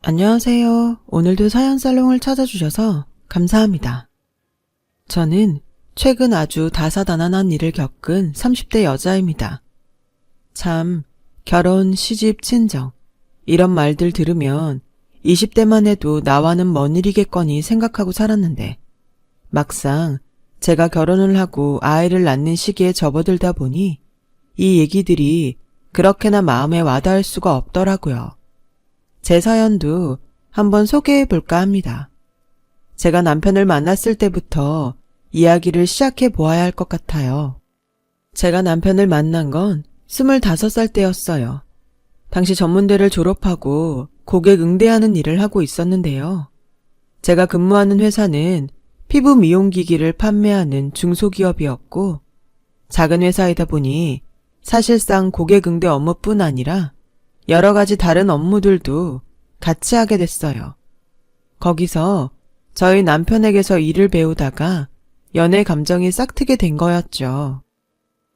안녕하세요. 오늘도 사연살롱을 찾아주셔서 감사합니다. 저는 최근 아주 다사다난한 일을 겪은 30대 여자입니다. 참, 결혼, 시집, 친정 이런 말들 들으면 20대만 해도 나와는 먼 일이겠거니 생각하고 살았는데 막상 제가 결혼을 하고 아이를 낳는 시기에 접어들다 보니 이 얘기들이 그렇게나 마음에 와닿을 수가 없더라고요. 제 사연도 한번 소개해 볼까 합니다. 제가 남편을 만났을 때부터 이야기를 시작해 보아야 할 것 같아요. 제가 남편을 만난 건 25살 때였어요. 당시 전문대를 졸업하고 고객 응대하는 일을 하고 있었는데요. 제가 근무하는 회사는 피부 미용기기를 판매하는 중소기업이었고 작은 회사이다 보니 사실상 고객 응대 업무뿐 아니라 여러 가지 다른 업무들도 같이 하게 됐어요. 거기서 저희 남편에게서 일을 배우다가 연애 감정이 싹트게 된 거였죠.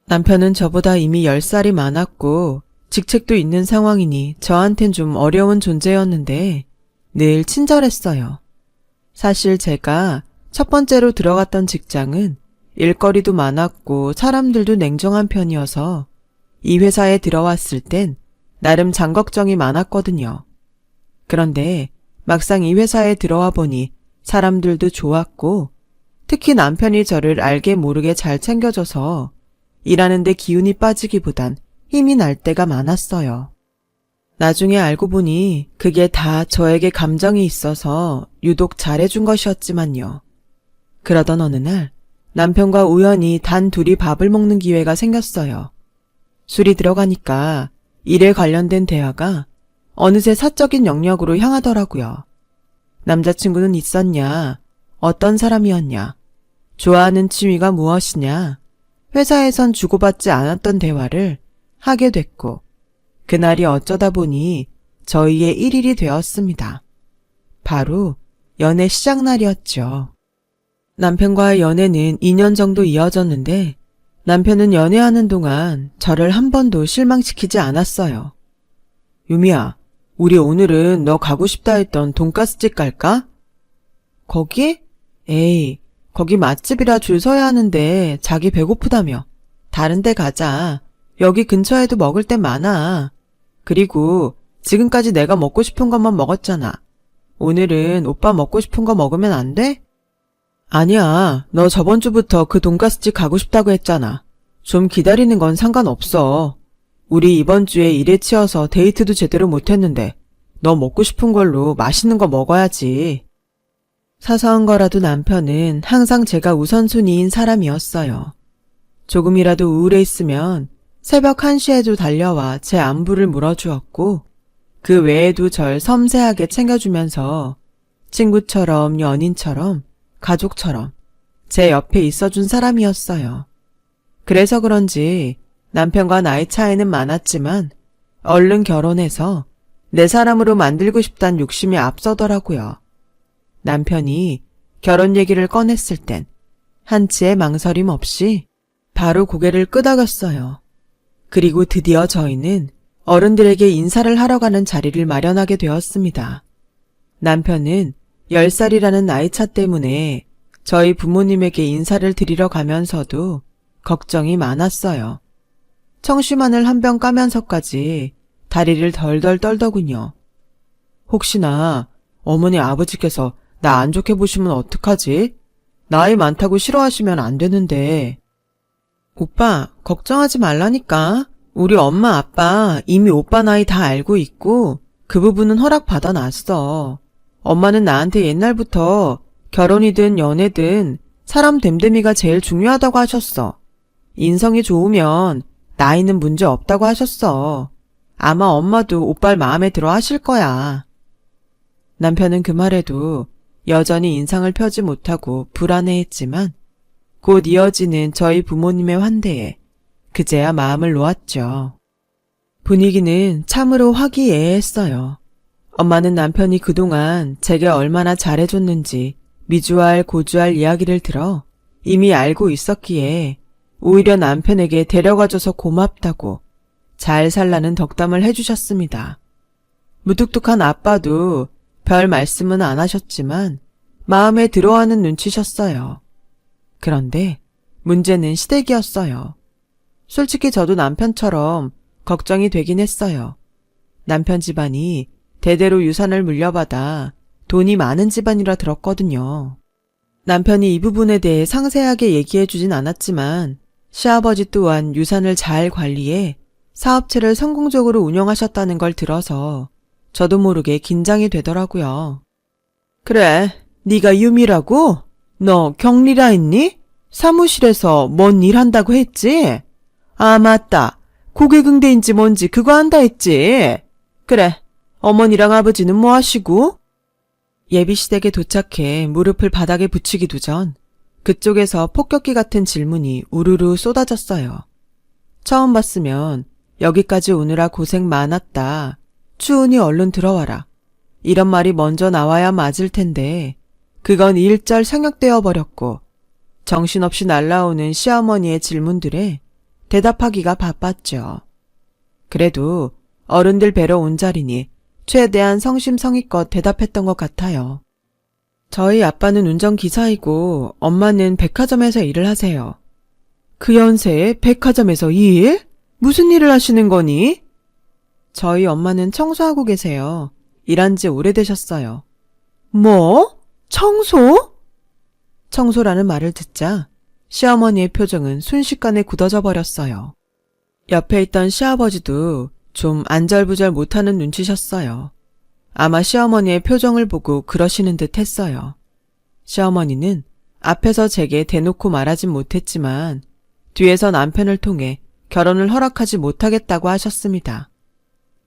남편은 저보다 이미 10살이 많았고 직책도 있는 상황이니 저한텐 좀 어려운 존재였는데 늘 친절했어요. 사실 제가 첫 번째로 들어갔던 직장은 일거리도 많았고 사람들도 냉정한 편이어서 이 회사에 들어왔을 땐 나름 장걱정이 많았거든요. 그런데 막상 이 회사에 들어와 보니 사람들도 좋았고 특히 남편이 저를 알게 모르게 잘 챙겨줘서 일하는데 기운이 빠지기보단 힘이 날 때가 많았어요. 나중에 알고 보니 그게 다 저에게 감정이 있어서 유독 잘해준 것이었지만요. 그러던 어느 날 남편과 우연히 단 둘이 밥을 먹는 기회가 생겼어요. 술이 들어가니까 일에 관련된 대화가 어느새 사적인 영역으로 향하더라고요. 남자친구는 있었냐? 어떤 사람이었냐? 좋아하는 취미가 무엇이냐? 회사에선 주고받지 않았던 대화를 하게 됐고 그날이 어쩌다 보니 저희의 1일이 되었습니다. 바로 연애 시작 날이었죠. 남편과의 연애는 2년 정도 이어졌는데 남편은 연애하는 동안 저를 한 번도 실망시키지 않았어요. 유미야, 우리 오늘은 너 가고 싶다 했던 돈가스집 갈까? 거기? 에이, 거기 맛집이라 줄 서야 하는데 자기 배고프다며. 다른 데 가자. 여기 근처에도 먹을 데 많아. 그리고 지금까지 내가 먹고 싶은 것만 먹었잖아. 오늘은 오빠 먹고 싶은 거 먹으면 안 돼? 아니야, 너 저번 주부터 그 돈가스집 가고 싶다고 했잖아. 좀 기다리는 건 상관없어. 우리 이번 주에 일에 치여서 데이트도 제대로 못했는데 너 먹고 싶은 걸로 맛있는 거 먹어야지. 사소한 거라도 남편은 항상 제가 우선순위인 사람이었어요. 조금이라도 우울해 있으면 새벽 1시에도 달려와 제 안부를 물어주었고 그 외에도 절 섬세하게 챙겨주면서 친구처럼 연인처럼 가족처럼 제 옆에 있어준 사람이었어요. 그래서 그런지 남편과 나이 차이는 많았지만 얼른 결혼해서 내 사람으로 만들고 싶단 욕심이 앞서더라고요. 남편이 결혼 얘기를 꺼냈을 땐 한치의 망설임 없이 바로 고개를 끄덕였어요. 그리고 드디어 저희는 어른들에게 인사를 하러 가는 자리를 마련하게 되었습니다. 남편은 10살이라는 나이차 때문에 저희 부모님에게 인사를 드리러 가면서도 걱정이 많았어요. 청심환을 한 병 까면서까지 다리를 덜덜 떨더군요. 혹시나 어머니 아버지께서 나 안 좋게 보시면 어떡하지? 나이 많다고 싫어하시면 안 되는데. 오빠, 걱정하지 말라니까. 우리 엄마 아빠 이미 오빠 나이 다 알고 있고 그 부분은 허락받아 놨어. 엄마는 나한테 옛날부터 결혼이든 연애든 사람 됨됨이가 제일 중요하다고 하셨어. 인성이 좋으면 나이는 문제 없다고 하셨어. 아마 엄마도 오빠를 마음에 들어 하실 거야. 남편은 그 말에도 여전히 인상을 펴지 못하고 불안해했지만 곧 이어지는 저희 부모님의 환대에 그제야 마음을 놓았죠. 분위기는 참으로 화기애애했어요. 엄마는 남편이 그동안 제게 얼마나 잘해줬는지 미주알 고주알 이야기를 들어 이미 알고 있었기에 오히려 남편에게 데려가줘서 고맙다고 잘 살라는 덕담을 해주셨습니다. 무뚝뚝한 아빠도 별 말씀은 안 하셨지만 마음에 들어하는 눈치셨어요. 그런데 문제는 시댁이었어요. 솔직히 저도 남편처럼 걱정이 되긴 했어요. 남편 집안이 대대로 유산을 물려받아 돈이 많은 집안이라 들었거든요. 남편이 이 부분에 대해 상세하게 얘기해주진 않았지만 시아버지 또한 유산을 잘 관리해 사업체를 성공적으로 운영하셨다는 걸 들어서 저도 모르게 긴장이 되더라고요. 그래, 네가 유미라고? 너 격리라 했니? 사무실에서 뭔 일 한다고 했지? 아, 맞다. 고객응대인지 뭔지 그거 한다 했지? 그래, 어머니랑 아버지는 뭐 하시고? 예비시댁에 도착해 무릎을 바닥에 붙이기도 전 그쪽에서 폭격기 같은 질문이 우르르 쏟아졌어요. 처음 봤으면 여기까지 오느라 고생 많았다. 추운이 얼른 들어와라. 이런 말이 먼저 나와야 맞을 텐데 그건 일절 생략되어 버렸고 정신없이 날라오는 시어머니의 질문들에 대답하기가 바빴죠. 그래도 어른들 뵈러 온 자리니 최대한 성심성의껏 대답했던 것 같아요. 저희 아빠는 운전기사이고 엄마는 백화점에서 일을 하세요. 그 연세에 백화점에서 일? 무슨 일을 하시는 거니? 저희 엄마는 청소하고 계세요. 일한 지 오래되셨어요. 뭐? 청소? 청소라는 말을 듣자 시어머니의 표정은 순식간에 굳어져 버렸어요. 옆에 있던 시아버지도 좀 안절부절 못하는 눈치셨어요. 아마 시어머니의 표정을 보고 그러시는 듯 했어요. 시어머니는 앞에서 제게 대놓고 말하진 못했지만 뒤에서 남편을 통해 결혼을 허락하지 못하겠다고 하셨습니다.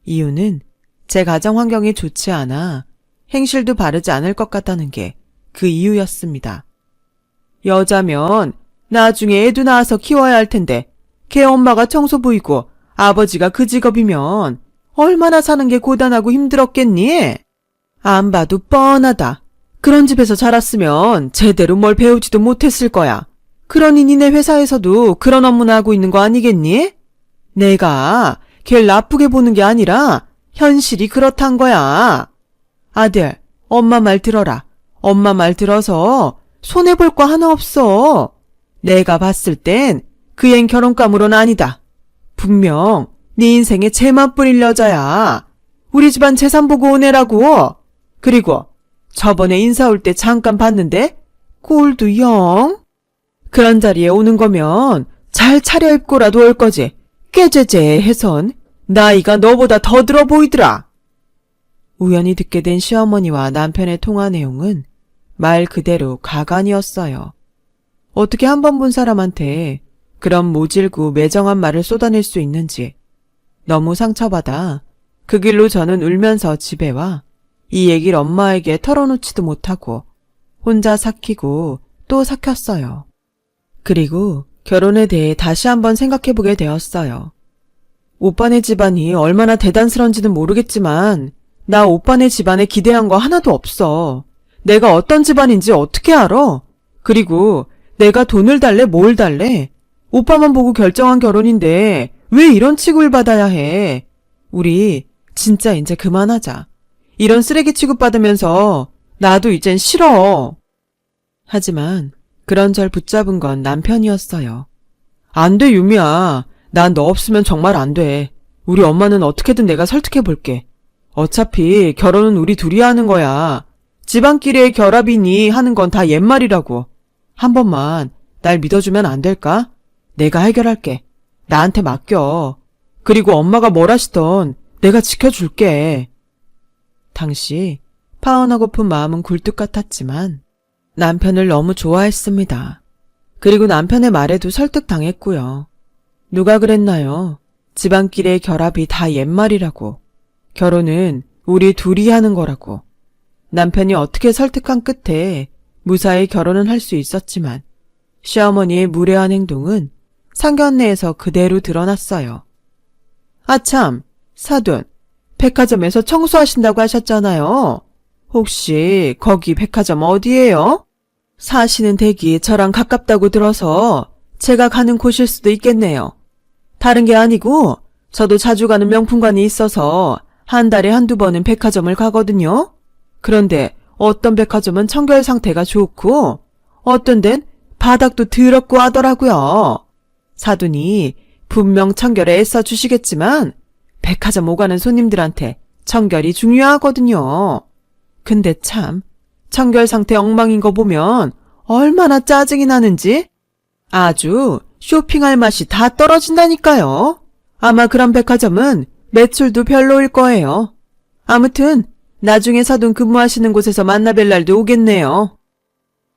이유는 제 가정 환경이 좋지 않아 행실도 바르지 않을 것 같다는 게 그 이유였습니다. 여자면 나중에 애도 낳아서 키워야 할 텐데 걔 엄마가 청소부이고 아버지가 그 직업이면 얼마나 사는 게 고단하고 힘들었겠니? 안 봐도 뻔하다. 그런 집에서 자랐으면 제대로 뭘 배우지도 못했을 거야. 그러니 니네 회사에서도 그런 업무나 하고 있는 거 아니겠니? 내가 걔를 나쁘게 보는 게 아니라 현실이 그렇단 거야. 아들, 엄마 말 들어라. 엄마 말 들어서 손해볼 거 하나 없어. 내가 봤을 땐 그 앤 결혼감으로는 아니다. 분명 네 인생에 재만 뿌릴 여자야. 우리 집안 재산 보고 오네라고. 그리고 저번에 인사 올 때 잠깐 봤는데 꼴도 영. 그런 자리에 오는 거면 잘 차려입고라도 올 거지. 꾀죄죄해선 나이가 너보다 더 들어 보이더라. 우연히 듣게 된 시어머니와 남편의 통화 내용은 말 그대로 가관이었어요. 어떻게 한 번 본 사람한테 그런 모질고 매정한 말을 쏟아낼 수 있는지 너무 상처받아 그 길로 저는 울면서 집에 와 이 얘기를 엄마에게 털어놓지도 못하고 혼자 삭히고 또 삭혔어요. 그리고 결혼에 대해 다시 한번 생각해보게 되었어요. 오빠네 집안이 얼마나 대단스런지는 모르겠지만 나 오빠네 집안에 기대한 거 하나도 없어. 내가 어떤 집안인지 어떻게 알아? 그리고 내가 돈을 달래 뭘 달래? 오빠만 보고 결정한 결혼인데 왜 이런 취급을 받아야 해? 우리 진짜 이제 그만하자. 이런 쓰레기 취급받으면서 나도 이젠 싫어. 하지만 그런 절 붙잡은 건 남편이었어요. 안 돼, 유미야. 난 너 없으면 정말 안 돼. 우리 엄마는 어떻게든 내가 설득해볼게. 어차피 결혼은 우리 둘이 하는 거야. 집안끼리의 결합이니 하는 건 다 옛말이라고. 한 번만 날 믿어주면 안 될까? 내가 해결할게. 나한테 맡겨. 그리고 엄마가 뭘 하시던 내가 지켜줄게. 당시 파혼하고픈 마음은 굴뚝 같았지만 남편을 너무 좋아했습니다. 그리고 남편의 말에도 설득당했고요. 누가 그랬나요? 집안끼리의 결합이 다 옛말이라고. 결혼은 우리 둘이 하는 거라고. 남편이 어떻게 설득한 끝에 무사히 결혼은 할 수 있었지만 시어머니의 무례한 행동은 상견례에서 그대로 드러났어요. 아참, 사돈, 백화점에서 청소하신다고 하셨잖아요. 혹시 거기 백화점 어디예요? 사시는 댁이 저랑 가깝다고 들어서 제가 가는 곳일 수도 있겠네요. 다른 게 아니고 저도 자주 가는 명품관이 있어서 한 달에 한두 번은 백화점을 가거든요. 그런데 어떤 백화점은 청결 상태가 좋고 어떤 데는 바닥도 더럽고 하더라고요. 사돈이 분명 청결에 애써 주시겠지만 백화점 오가는 손님들한테 청결이 중요하거든요. 근데 참 청결 상태 엉망인 거 보면 얼마나 짜증이 나는지 아주 쇼핑할 맛이 다 떨어진다니까요. 아마 그런 백화점은 매출도 별로일 거예요. 아무튼 나중에 사돈 근무하시는 곳에서 만나뵐 날도 오겠네요.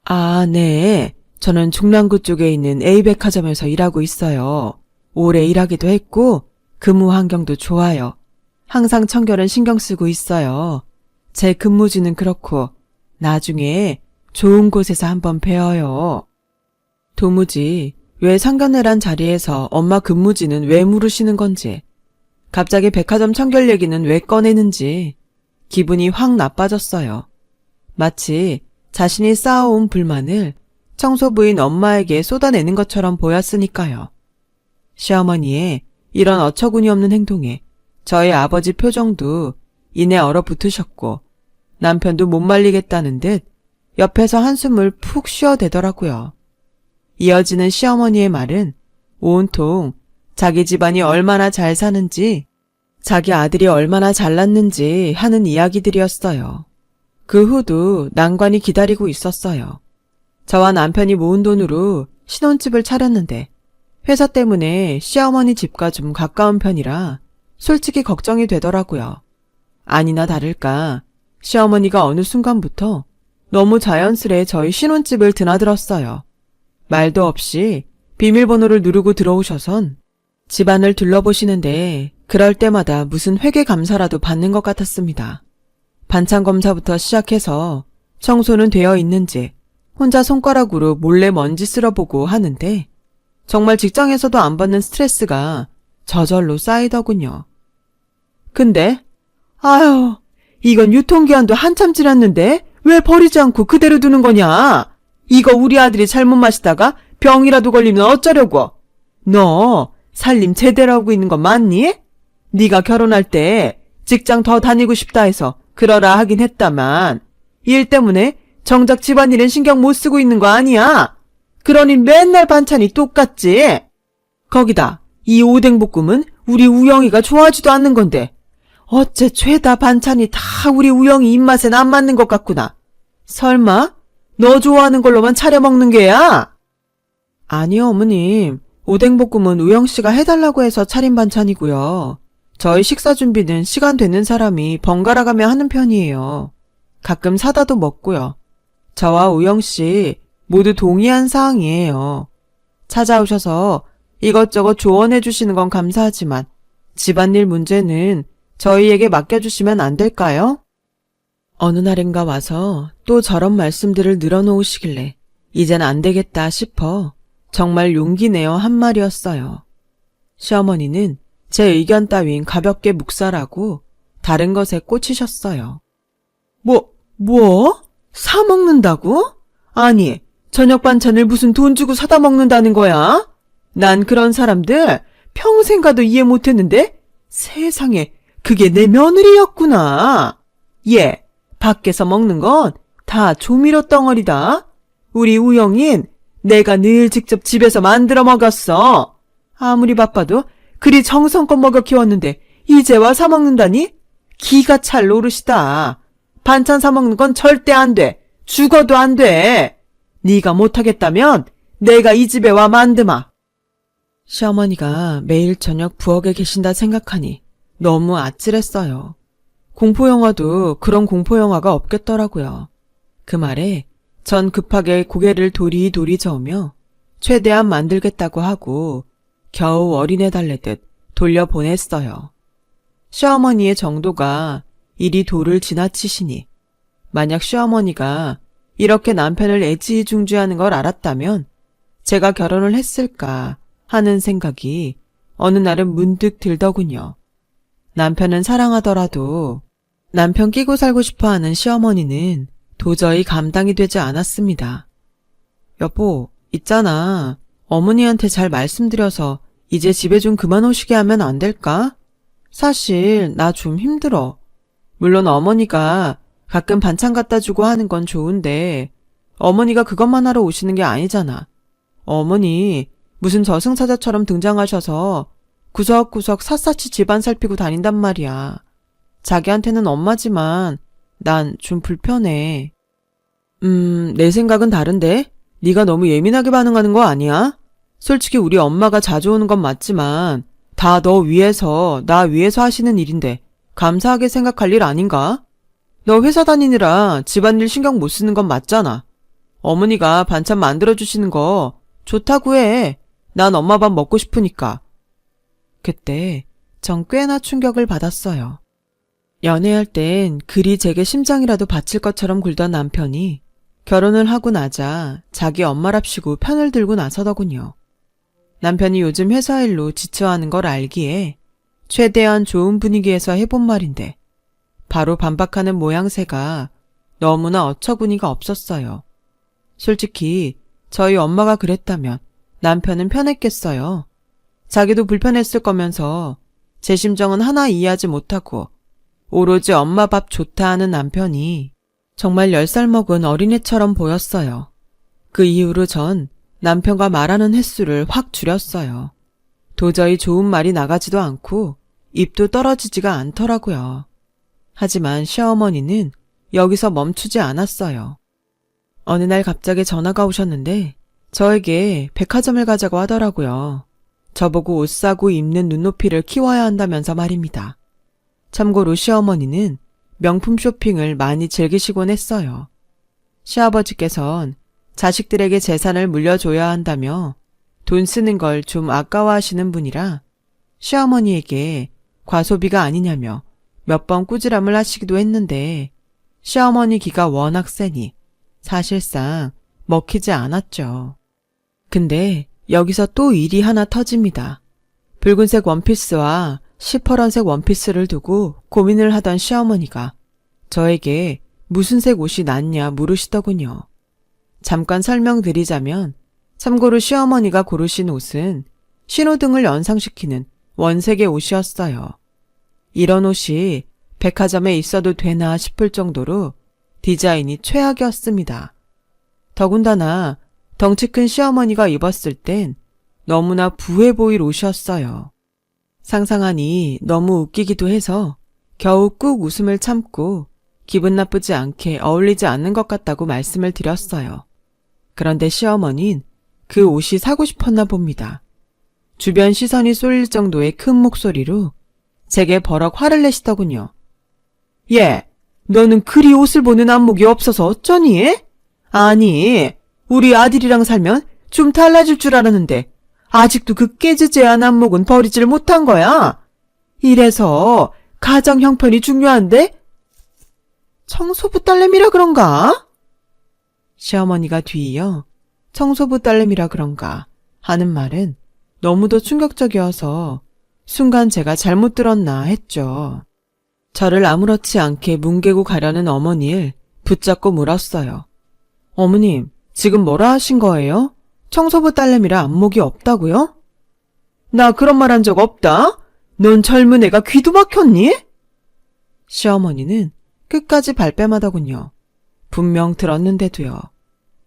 아, 네. 저는 중랑구 쪽에 있는 A백화점에서 일하고 있어요. 오래 일하기도 했고 근무 환경도 좋아요. 항상 청결은 신경 쓰고 있어요. 제 근무지는 그렇고 나중에 좋은 곳에서 한번 뵈어요. 도무지 왜 상견례란 자리에서 엄마 근무지는 왜 물으시는 건지, 갑자기 백화점 청결 얘기는 왜 꺼내는지 기분이 확 나빠졌어요. 마치 자신이 쌓아온 불만을 청소부인 엄마에게 쏟아내는 것처럼 보였으니까요. 시어머니의 이런 어처구니 없는 행동에 저희 아버지 표정도 이내 얼어붙으셨고 남편도 못 말리겠다는 듯 옆에서 한숨을 푹 쉬어대더라고요. 이어지는 시어머니의 말은 온통 자기 집안이 얼마나 잘 사는지, 자기 아들이 얼마나 잘났는지 하는 이야기들이었어요. 그 후도 난관이 기다리고 있었어요. 저와 남편이 모은 돈으로 신혼집을 차렸는데 회사 때문에 시어머니 집과 좀 가까운 편이라 솔직히 걱정이 되더라고요. 아니나 다를까 시어머니가 어느 순간부터 너무 자연스레 저희 신혼집을 드나들었어요. 말도 없이 비밀번호를 누르고 들어오셔선 집안을 둘러보시는데 그럴 때마다 무슨 회계 감사라도 받는 것 같았습니다. 반찬 검사부터 시작해서 청소는 되어 있는지 혼자 손가락으로 몰래 먼지 쓸어보고 하는데 정말 직장에서도 안 받는 스트레스가 저절로 쌓이더군요. 근데 아유, 이건 유통기한도 한참 지났는데 왜 버리지 않고 그대로 두는 거냐? 이거 우리 아들이 잘못 마시다가 병이라도 걸리면 어쩌려고? 너 살림 제대로 하고 있는 거 맞니? 네가 결혼할 때 직장 더 다니고 싶다 해서 그러라 하긴 했다만 일 때문에 정작 집안일엔 신경 못 쓰고 있는 거 아니야? 그러니 맨날 반찬이 똑같지? 거기다 이 오뎅볶음은 우리 우영이가 좋아하지도 않는 건데 어째 죄다 반찬이 다 우리 우영이 입맛엔 안 맞는 것 같구나. 설마 너 좋아하는 걸로만 차려 먹는 게야? 아니요, 어머님. 오뎅볶음은 우영씨가 해달라고 해서 차린 반찬이고요. 저희 식사 준비는 시간 되는 사람이 번갈아 가며 하는 편이에요. 가끔 사다도 먹고요. 저와 우영씨 모두 동의한 사항이에요. 찾아오셔서 이것저것 조언해 주시는 건 감사하지만 집안일 문제는 저희에게 맡겨주시면 안 될까요? 어느 날인가 와서 또 저런 말씀들을 늘어놓으시길래 이젠 안 되겠다 싶어 정말 용기 내어 한 말이었어요. 시어머니는 제 의견 따윈 가볍게 묵살하고 다른 것에 꽂히셨어요. 뭐? 사 먹는다고? 아니, 저녁 반찬을 무슨 돈 주고 사다 먹는다는 거야? 난 그런 사람들 평생 가도 이해 못했는데 세상에 그게 내 며느리였구나. 얘, 밖에서 먹는 건 다 조미료 덩어리다. 우리 우영인 내가 늘 직접 집에서 만들어 먹었어. 아무리 바빠도 그리 정성껏 먹여 키웠는데 이제 와 사 먹는다니? 기가 찰 노릇이다. 반찬 사 먹는 건 절대 안 돼. 죽어도 안 돼. 네가 못하겠다면 내가 이 집에 와 만드마. 시어머니가 매일 저녁 부엌에 계신다 생각하니 너무 아찔했어요. 공포영화도 그런 공포영화가 없겠더라고요. 그 말에 전 급하게 고개를 도리도리 저으며 최대한 만들겠다고 하고 겨우 어린애 달래듯 돌려보냈어요. 시어머니의 정도가 이리 도를 지나치시니 만약 시어머니가 이렇게 남편을 애지중지하는 걸 알았다면 제가 결혼을 했을까 하는 생각이 어느 날은 문득 들더군요. 남편은 사랑하더라도 남편 끼고 살고 싶어하는 시어머니는 도저히 감당이 되지 않았습니다. 여보, 있잖아. 어머니한테 잘 말씀드려서 이제 집에 좀 그만 오시게 하면 안 될까? 사실 나 좀 힘들어. 물론 어머니가 가끔 반찬 갖다 주고 하는 건 좋은데 어머니가 그것만 하러 오시는 게 아니잖아. 어머니 무슨 저승사자처럼 등장하셔서 구석구석 샅샅이 집안 살피고 다닌단 말이야. 자기한테는 엄마지만 난 좀 불편해. 내 생각은 다른데? 네가 너무 예민하게 반응하는 거 아니야? 솔직히 우리 엄마가 자주 오는 건 맞지만 다 너 위해서 나 위해서 하시는 일인데 감사하게 생각할 일 아닌가? 너 회사 다니느라 집안일 신경 못 쓰는 건 맞잖아. 어머니가 반찬 만들어주시는 거 좋다고 해. 난 엄마 밥 먹고 싶으니까. 그때 전 꽤나 충격을 받았어요. 연애할 땐 그리 제게 심장이라도 바칠 것처럼 굴던 남편이 결혼을 하고 나자 자기 엄마랍시고 편을 들고 나서더군요. 남편이 요즘 회사 일로 지쳐하는 걸 알기에 최대한 좋은 분위기에서 해본 말인데 바로 반박하는 모양새가 너무나 어처구니가 없었어요. 솔직히 저희 엄마가 그랬다면 남편은 편했겠어요. 자기도 불편했을 거면서 제 심정은 하나 이해하지 못하고 오로지 엄마 밥 좋다 하는 남편이 정말 10살 먹은 어린애처럼 보였어요. 그 이후로 전 남편과 말하는 횟수를 확 줄였어요. 도저히 좋은 말이 나가지도 않고 입도 떨어지지가 않더라고요. 하지만 시어머니는 여기서 멈추지 않았어요. 어느 날 갑자기 전화가 오셨는데 저에게 백화점을 가자고 하더라고요. 저보고 옷 사고 입는 눈높이를 키워야 한다면서 말입니다. 참고로 시어머니는 명품 쇼핑을 많이 즐기시곤 했어요. 시아버지께선 자식들에게 재산을 물려줘야 한다며 돈 쓰는 걸 좀 아까워하시는 분이라 시어머니에게 과소비가 아니냐며 몇 번 꾸지람을 하시기도 했는데 시어머니 기가 워낙 세니 사실상 먹히지 않았죠. 근데 여기서 또 일이 하나 터집니다. 붉은색 원피스와 시퍼런색 원피스를 두고 고민을 하던 시어머니가 저에게 무슨 색 옷이 낫냐 물으시더군요. 잠깐 설명드리자면 참고로 시어머니가 고르신 옷은 신호등을 연상시키는 원색의 옷이었어요. 이런 옷이 백화점에 있어도 되나 싶을 정도로 디자인이 최악이었습니다. 더군다나 덩치 큰 시어머니가 입었을 땐 너무나 부해 보일 옷이었어요. 상상하니 너무 웃기기도 해서 겨우 꾹 웃음을 참고 기분 나쁘지 않게 어울리지 않는 것 같다고 말씀을 드렸어요. 그런데 시어머니는 그 옷이 사고 싶었나 봅니다. 주변 시선이 쏠릴 정도의 큰 목소리로 제게 버럭 화를 내시더군요. 예, 너는 그리 옷을 보는 안목이 없어서 어쩌니? 아니, 우리 아들이랑 살면 좀 달라질 줄 알았는데 아직도 그 깨지재한 안목은 버리질 못한 거야. 이래서 가정 형편이 중요한데? 청소부 딸내미라 그런가? 시어머니가 뒤이어 청소부 딸내미라 그런가 하는 말은 너무도 충격적이어서 순간 제가 잘못 들었나 했죠. 저를 아무렇지 않게 뭉개고 가려는 어머니를 붙잡고 물었어요. 어머님, 지금 뭐라 하신 거예요? 청소부 딸내미라 안목이 없다고요? 나 그런 말 한 적 없다. 넌 젊은 애가 귀도 막혔니? 시어머니는 끝까지 발뺌하더군요. 분명 들었는데도요.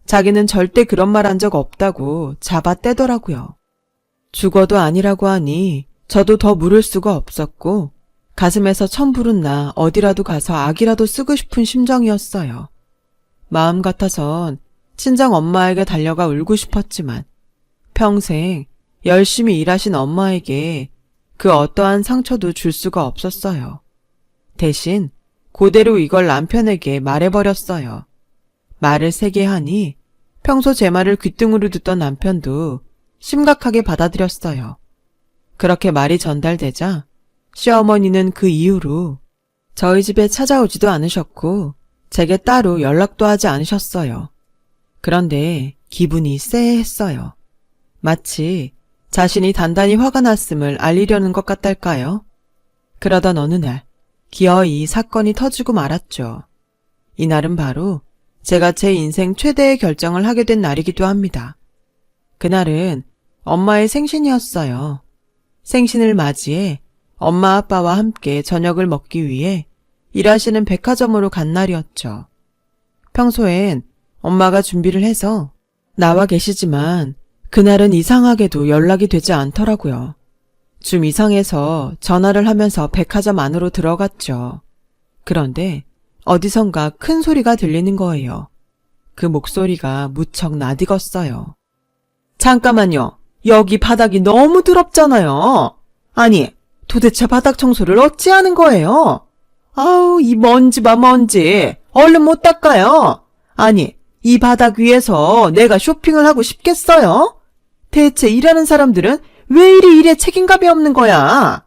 자기는 절대 그런 말 한 적 없다고 잡아떼더라고요. 죽어도 아니라고 하니 저도 더 물을 수가 없었고 가슴에서 천불은 나 어디라도 가서 악이라도 쓰고 싶은 심정이었어요. 마음 같아선 친정 엄마에게 달려가 울고 싶었지만 평생 열심히 일하신 엄마에게 그 어떠한 상처도 줄 수가 없었어요. 대신 그대로 이걸 남편에게 말해버렸어요. 말을 세게 하니 평소 제 말을 귓등으로 듣던 남편도 심각하게 받아들였어요. 그렇게 말이 전달되자 시어머니는 그 이후로 저희 집에 찾아오지도 않으셨고 제게 따로 연락도 하지 않으셨어요. 그런데 기분이 쎄했어요. 마치 자신이 단단히 화가 났음을 알리려는 것 같달까요? 그러던 어느 날 기어이 사건이 터지고 말았죠. 이날은 바로 제가 제 인생 최대의 결정을 하게 된 날이기도 합니다. 그날은 엄마의 생신이었어요. 생신을 맞이해 엄마 아빠와 함께 저녁을 먹기 위해 일하시는 백화점으로 간 날이었죠. 평소엔 엄마가 준비를 해서 나와 계시지만 그날은 이상하게도 연락이 되지 않더라고요. 좀 이상해서 전화를 하면서 백화점 안으로 들어갔죠. 그런데 어디선가 큰 소리가 들리는 거예요. 그 목소리가 무척 낯익었어요. 잠깐만요. 여기 바닥이 너무 더럽잖아요. 아니, 도대체 바닥 청소를 어찌 하는 거예요? 아우, 이 먼지 봐, 먼지. 얼른 못 닦아요. 아니, 이 바닥 위에서 내가 쇼핑을 하고 싶겠어요? 대체 일하는 사람들은 왜 이리 일에 책임감이 없는 거야?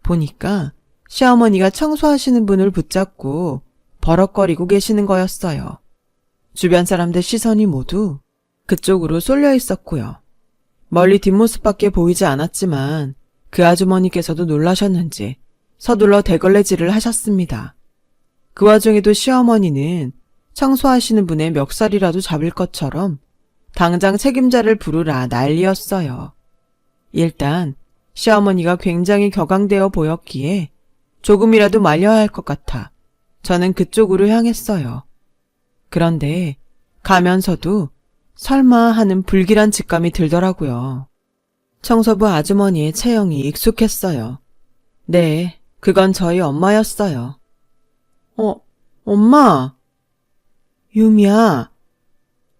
보니까 시어머니가 청소하시는 분을 붙잡고 버럭거리고 계시는 거였어요. 주변 사람들 시선이 모두 그쪽으로 쏠려 있었고요. 멀리 뒷모습밖에 보이지 않았지만 그 아주머니께서도 놀라셨는지 서둘러 대걸레질을 하셨습니다. 그 와중에도 시어머니는 청소하시는 분의 멱살이라도 잡을 것처럼 당장 책임자를 부르라 난리였어요. 일단 시어머니가 굉장히 격앙되어 보였기에 조금이라도 말려야 할 것 같아 저는 그쪽으로 향했어요. 그런데 가면서도 설마 하는 불길한 직감이 들더라고요. 청소부 아주머니의 체형이 익숙했어요. 네, 그건 저희 엄마였어요. 엄마. 유미야.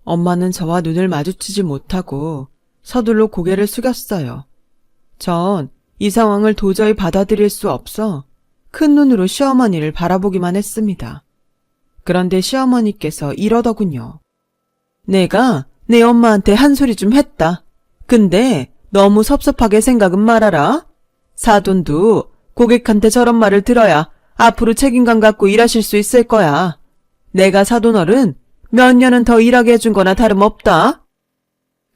엄마는 저와 눈을 마주치지 못하고 서둘러 고개를 숙였어요. 전 이 상황을 도저히 받아들일 수 없어 큰 눈으로 시어머니를 바라보기만 했습니다. 그런데 시어머니께서 이러더군요. 내가 내 엄마한테 한 소리 좀 했다. 근데 너무 섭섭하게 생각은 말아라. 사돈도 고객한테 저런 말을 들어야 앞으로 책임감 갖고 일하실 수 있을 거야. 내가 사돈어른 몇 년은 더 일하게 해준 거나 다름없다.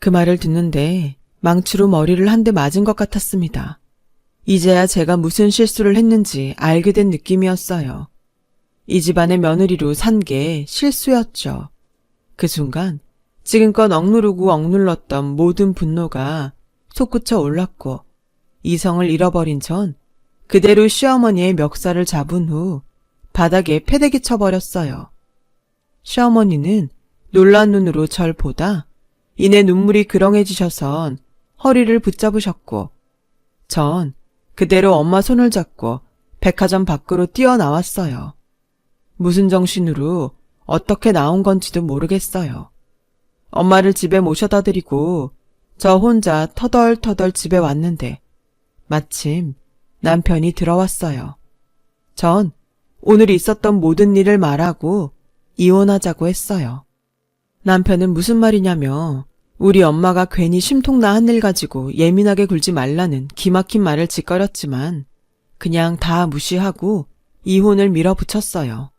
그 말을 듣는데 망치로 머리를 한 대 맞은 것 같았습니다. 이제야 제가 무슨 실수를 했는지 알게 된 느낌이었어요. 이 집안의 며느리로 산 게 실수였죠. 그 순간 지금껏 억누르고 억눌렀던 모든 분노가 솟구쳐 올랐고 이성을 잃어버린 전 그대로 시어머니의 멱살을 잡은 후 바닥에 패대기 쳐버렸어요. 시어머니는 놀란 눈으로 절 보다 이내 눈물이 그렁해지셔선 허리를 붙잡으셨고 전 그대로 엄마 손을 잡고 백화점 밖으로 뛰어나왔어요. 무슨 정신으로 어떻게 나온 건지도 모르겠어요. 엄마를 집에 모셔다 드리고 저 혼자 터덜터덜 집에 왔는데 마침 남편이 들어왔어요. 전 오늘 있었던 모든 일을 말하고 이혼하자고 했어요. 남편은 무슨 말이냐며 우리 엄마가 괜히 심통나 한 일 가지고 예민하게 굴지 말라는 기막힌 말을 짓거렸지만 그냥 다 무시하고 이혼을 밀어붙였어요.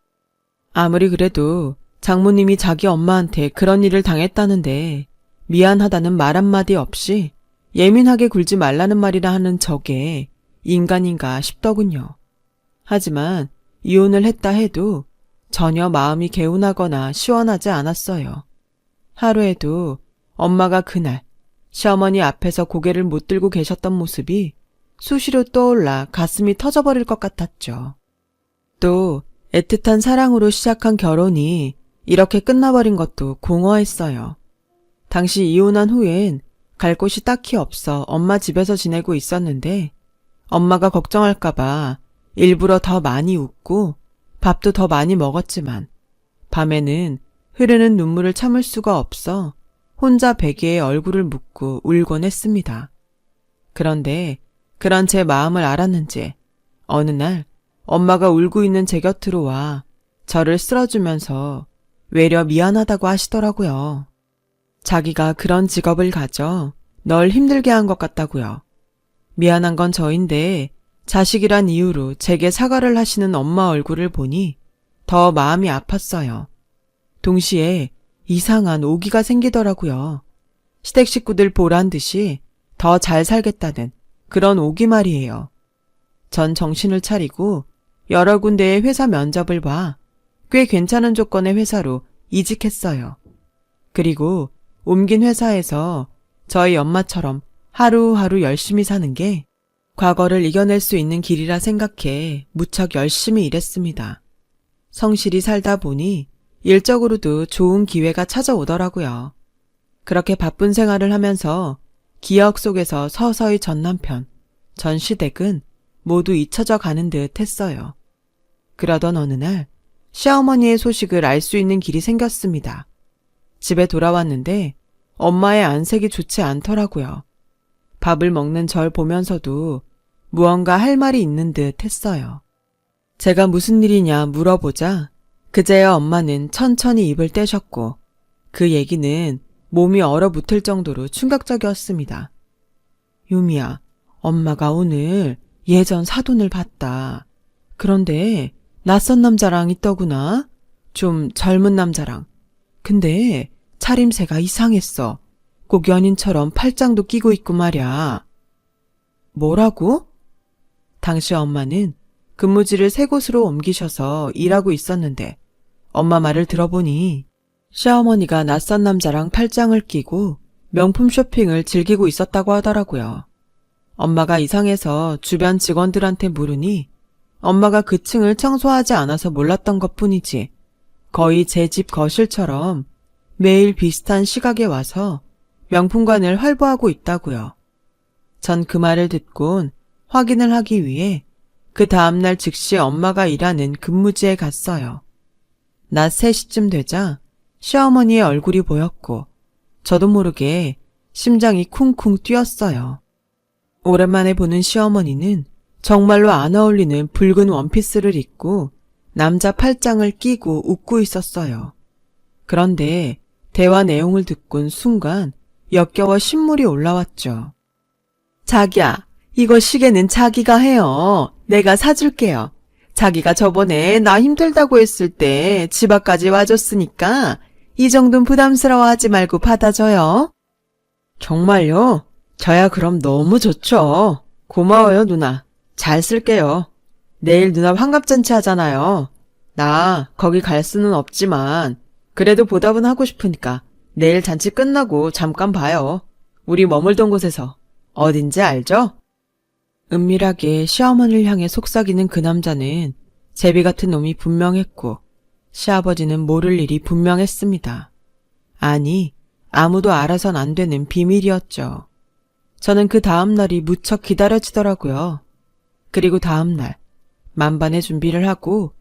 아무리 그래도 장모님이 자기 엄마한테 그런 일을 당했다는데 미안하다는 말 한마디 없이 예민하게 굴지 말라는 말이라 하는 저게 인간인가 싶더군요. 하지만 이혼을 했다 해도 전혀 마음이 개운하거나 시원하지 않았어요. 하루에도 엄마가 그날 시어머니 앞에서 고개를 못 들고 계셨던 모습이 수시로 떠올라 가슴이 터져버릴 것 같았죠. 또 애틋한 사랑으로 시작한 결혼이 이렇게 끝나버린 것도 공허했어요. 당시 이혼한 후엔 갈 곳이 딱히 없어 엄마 집에서 지내고 있었는데 엄마가 걱정할까봐 일부러 더 많이 웃고 밥도 더 많이 먹었지만 밤에는 흐르는 눈물을 참을 수가 없어 혼자 베개에 얼굴을 묻고 울곤 했습니다. 그런데 그런 제 마음을 알았는지 어느 날 엄마가 울고 있는 제 곁으로 와 저를 쓸어주면서 외려 미안하다고 하시더라고요. 자기가 그런 직업을 가져 널 힘들게 한 것 같다고요. 미안한 건 저인데 자식이란 이유로 제게 사과를 하시는 엄마 얼굴을 보니 더 마음이 아팠어요. 동시에 이상한 오기가 생기더라고요. 시댁 식구들 보란 듯이 더 잘 살겠다는 그런 오기 말이에요. 전 정신을 차리고 여러 군데의 회사 면접을 봐 꽤 괜찮은 조건의 회사로 이직했어요. 그리고 옮긴 회사에서 저희 엄마처럼 하루하루 열심히 사는 게 과거를 이겨낼 수 있는 길이라 생각해 무척 열심히 일했습니다. 성실히 살다 보니 일적으로도 좋은 기회가 찾아오더라고요. 그렇게 바쁜 생활을 하면서 기억 속에서 서서히 전 남편, 전 시댁은 모두 잊혀져 가는 듯 했어요. 그러던 어느 날 시어머니의 소식을 알 수 있는 길이 생겼습니다. 집에 돌아왔는데 엄마의 안색이 좋지 않더라고요. 밥을 먹는 절 보면서도 무언가 할 말이 있는 듯 했어요. 제가 무슨 일이냐 물어보자 그제야 엄마는 천천히 입을 떼셨고 그 얘기는 몸이 얼어붙을 정도로 충격적이었습니다. 유미야, 엄마가 오늘 예전 사돈을 봤다. 그런데 낯선 남자랑 있더구나. 좀 젊은 남자랑. 근데 차림새가 이상했어. 꼭 연인처럼 팔짱도 끼고 있고 말야. 뭐라고? 당시 엄마는 근무지를 새 곳으로 옮기셔서 일하고 있었는데 엄마 말을 들어보니 시어머니가 낯선 남자랑 팔짱을 끼고 명품 쇼핑을 즐기고 있었다고 하더라고요. 엄마가 이상해서 주변 직원들한테 물으니 엄마가 그 층을 청소하지 않아서 몰랐던 것뿐이지 거의 제 집 거실처럼 매일 비슷한 시각에 와서 명품관을 활보하고 있다고요. 전 그 말을 듣곤 확인을 하기 위해 그 다음날 즉시 엄마가 일하는 근무지에 갔어요. 낮 3시쯤 되자 시어머니의 얼굴이 보였고 저도 모르게 심장이 쿵쿵 뛰었어요. 오랜만에 보는 시어머니는 정말로 안 어울리는 붉은 원피스를 입고 남자 팔짱을 끼고 웃고 있었어요. 그런데 대화 내용을 듣곤 순간 역겨워 신물이 올라왔죠. 자기야, 이거 시계는 자기가 해요. 내가 사줄게요. 자기가 저번에 나 힘들다고 했을 때 집 앞까지 와줬으니까 이 정도는 부담스러워하지 말고 받아줘요. 정말요? 저야 그럼 너무 좋죠. 고마워요, 누나. 잘 쓸게요. 내일 누나 환갑잔치 하잖아요. 나 거기 갈 수는 없지만 그래도 보답은 하고 싶으니까 내일 잔치 끝나고 잠깐 봐요. 우리 머물던 곳에서. 어딘지 알죠? 은밀하게 시어머니를 향해 속삭이는 그 남자는 제비 같은 놈이 분명했고 시아버지는 모를 일이 분명했습니다. 아니, 아무도 알아선 안 되는 비밀이었죠. 저는 그 다음 날이 무척 기다려지더라고요. 그리고 다음 날 만반의 준비를 하고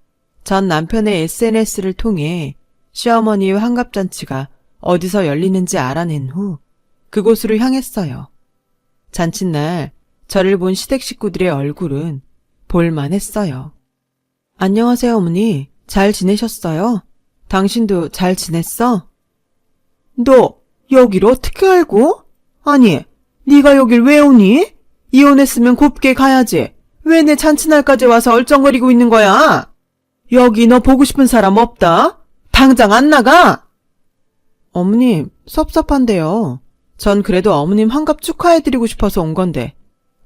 전 남편의 SNS를 통해 시어머니의 환갑잔치가 어디서 열리는지 알아낸 후 그곳으로 향했어요. 잔칫날 저를 본 시댁 식구들의 얼굴은 볼만했어요. 안녕하세요, 어머니. 잘 지내셨어요? 당신도 잘 지냈어? 너 여길 어떻게 알고? 아니, 네가 여길 왜 오니? 이혼했으면 곱게 가야지. 왜 내 잔칫날까지 와서 얼쩡거리고 있는 거야? 여기 너 보고 싶은 사람 없다? 당장 안 나가? 어머님, 섭섭한데요. 전 그래도 어머님 환갑 축하해드리고 싶어서 온 건데.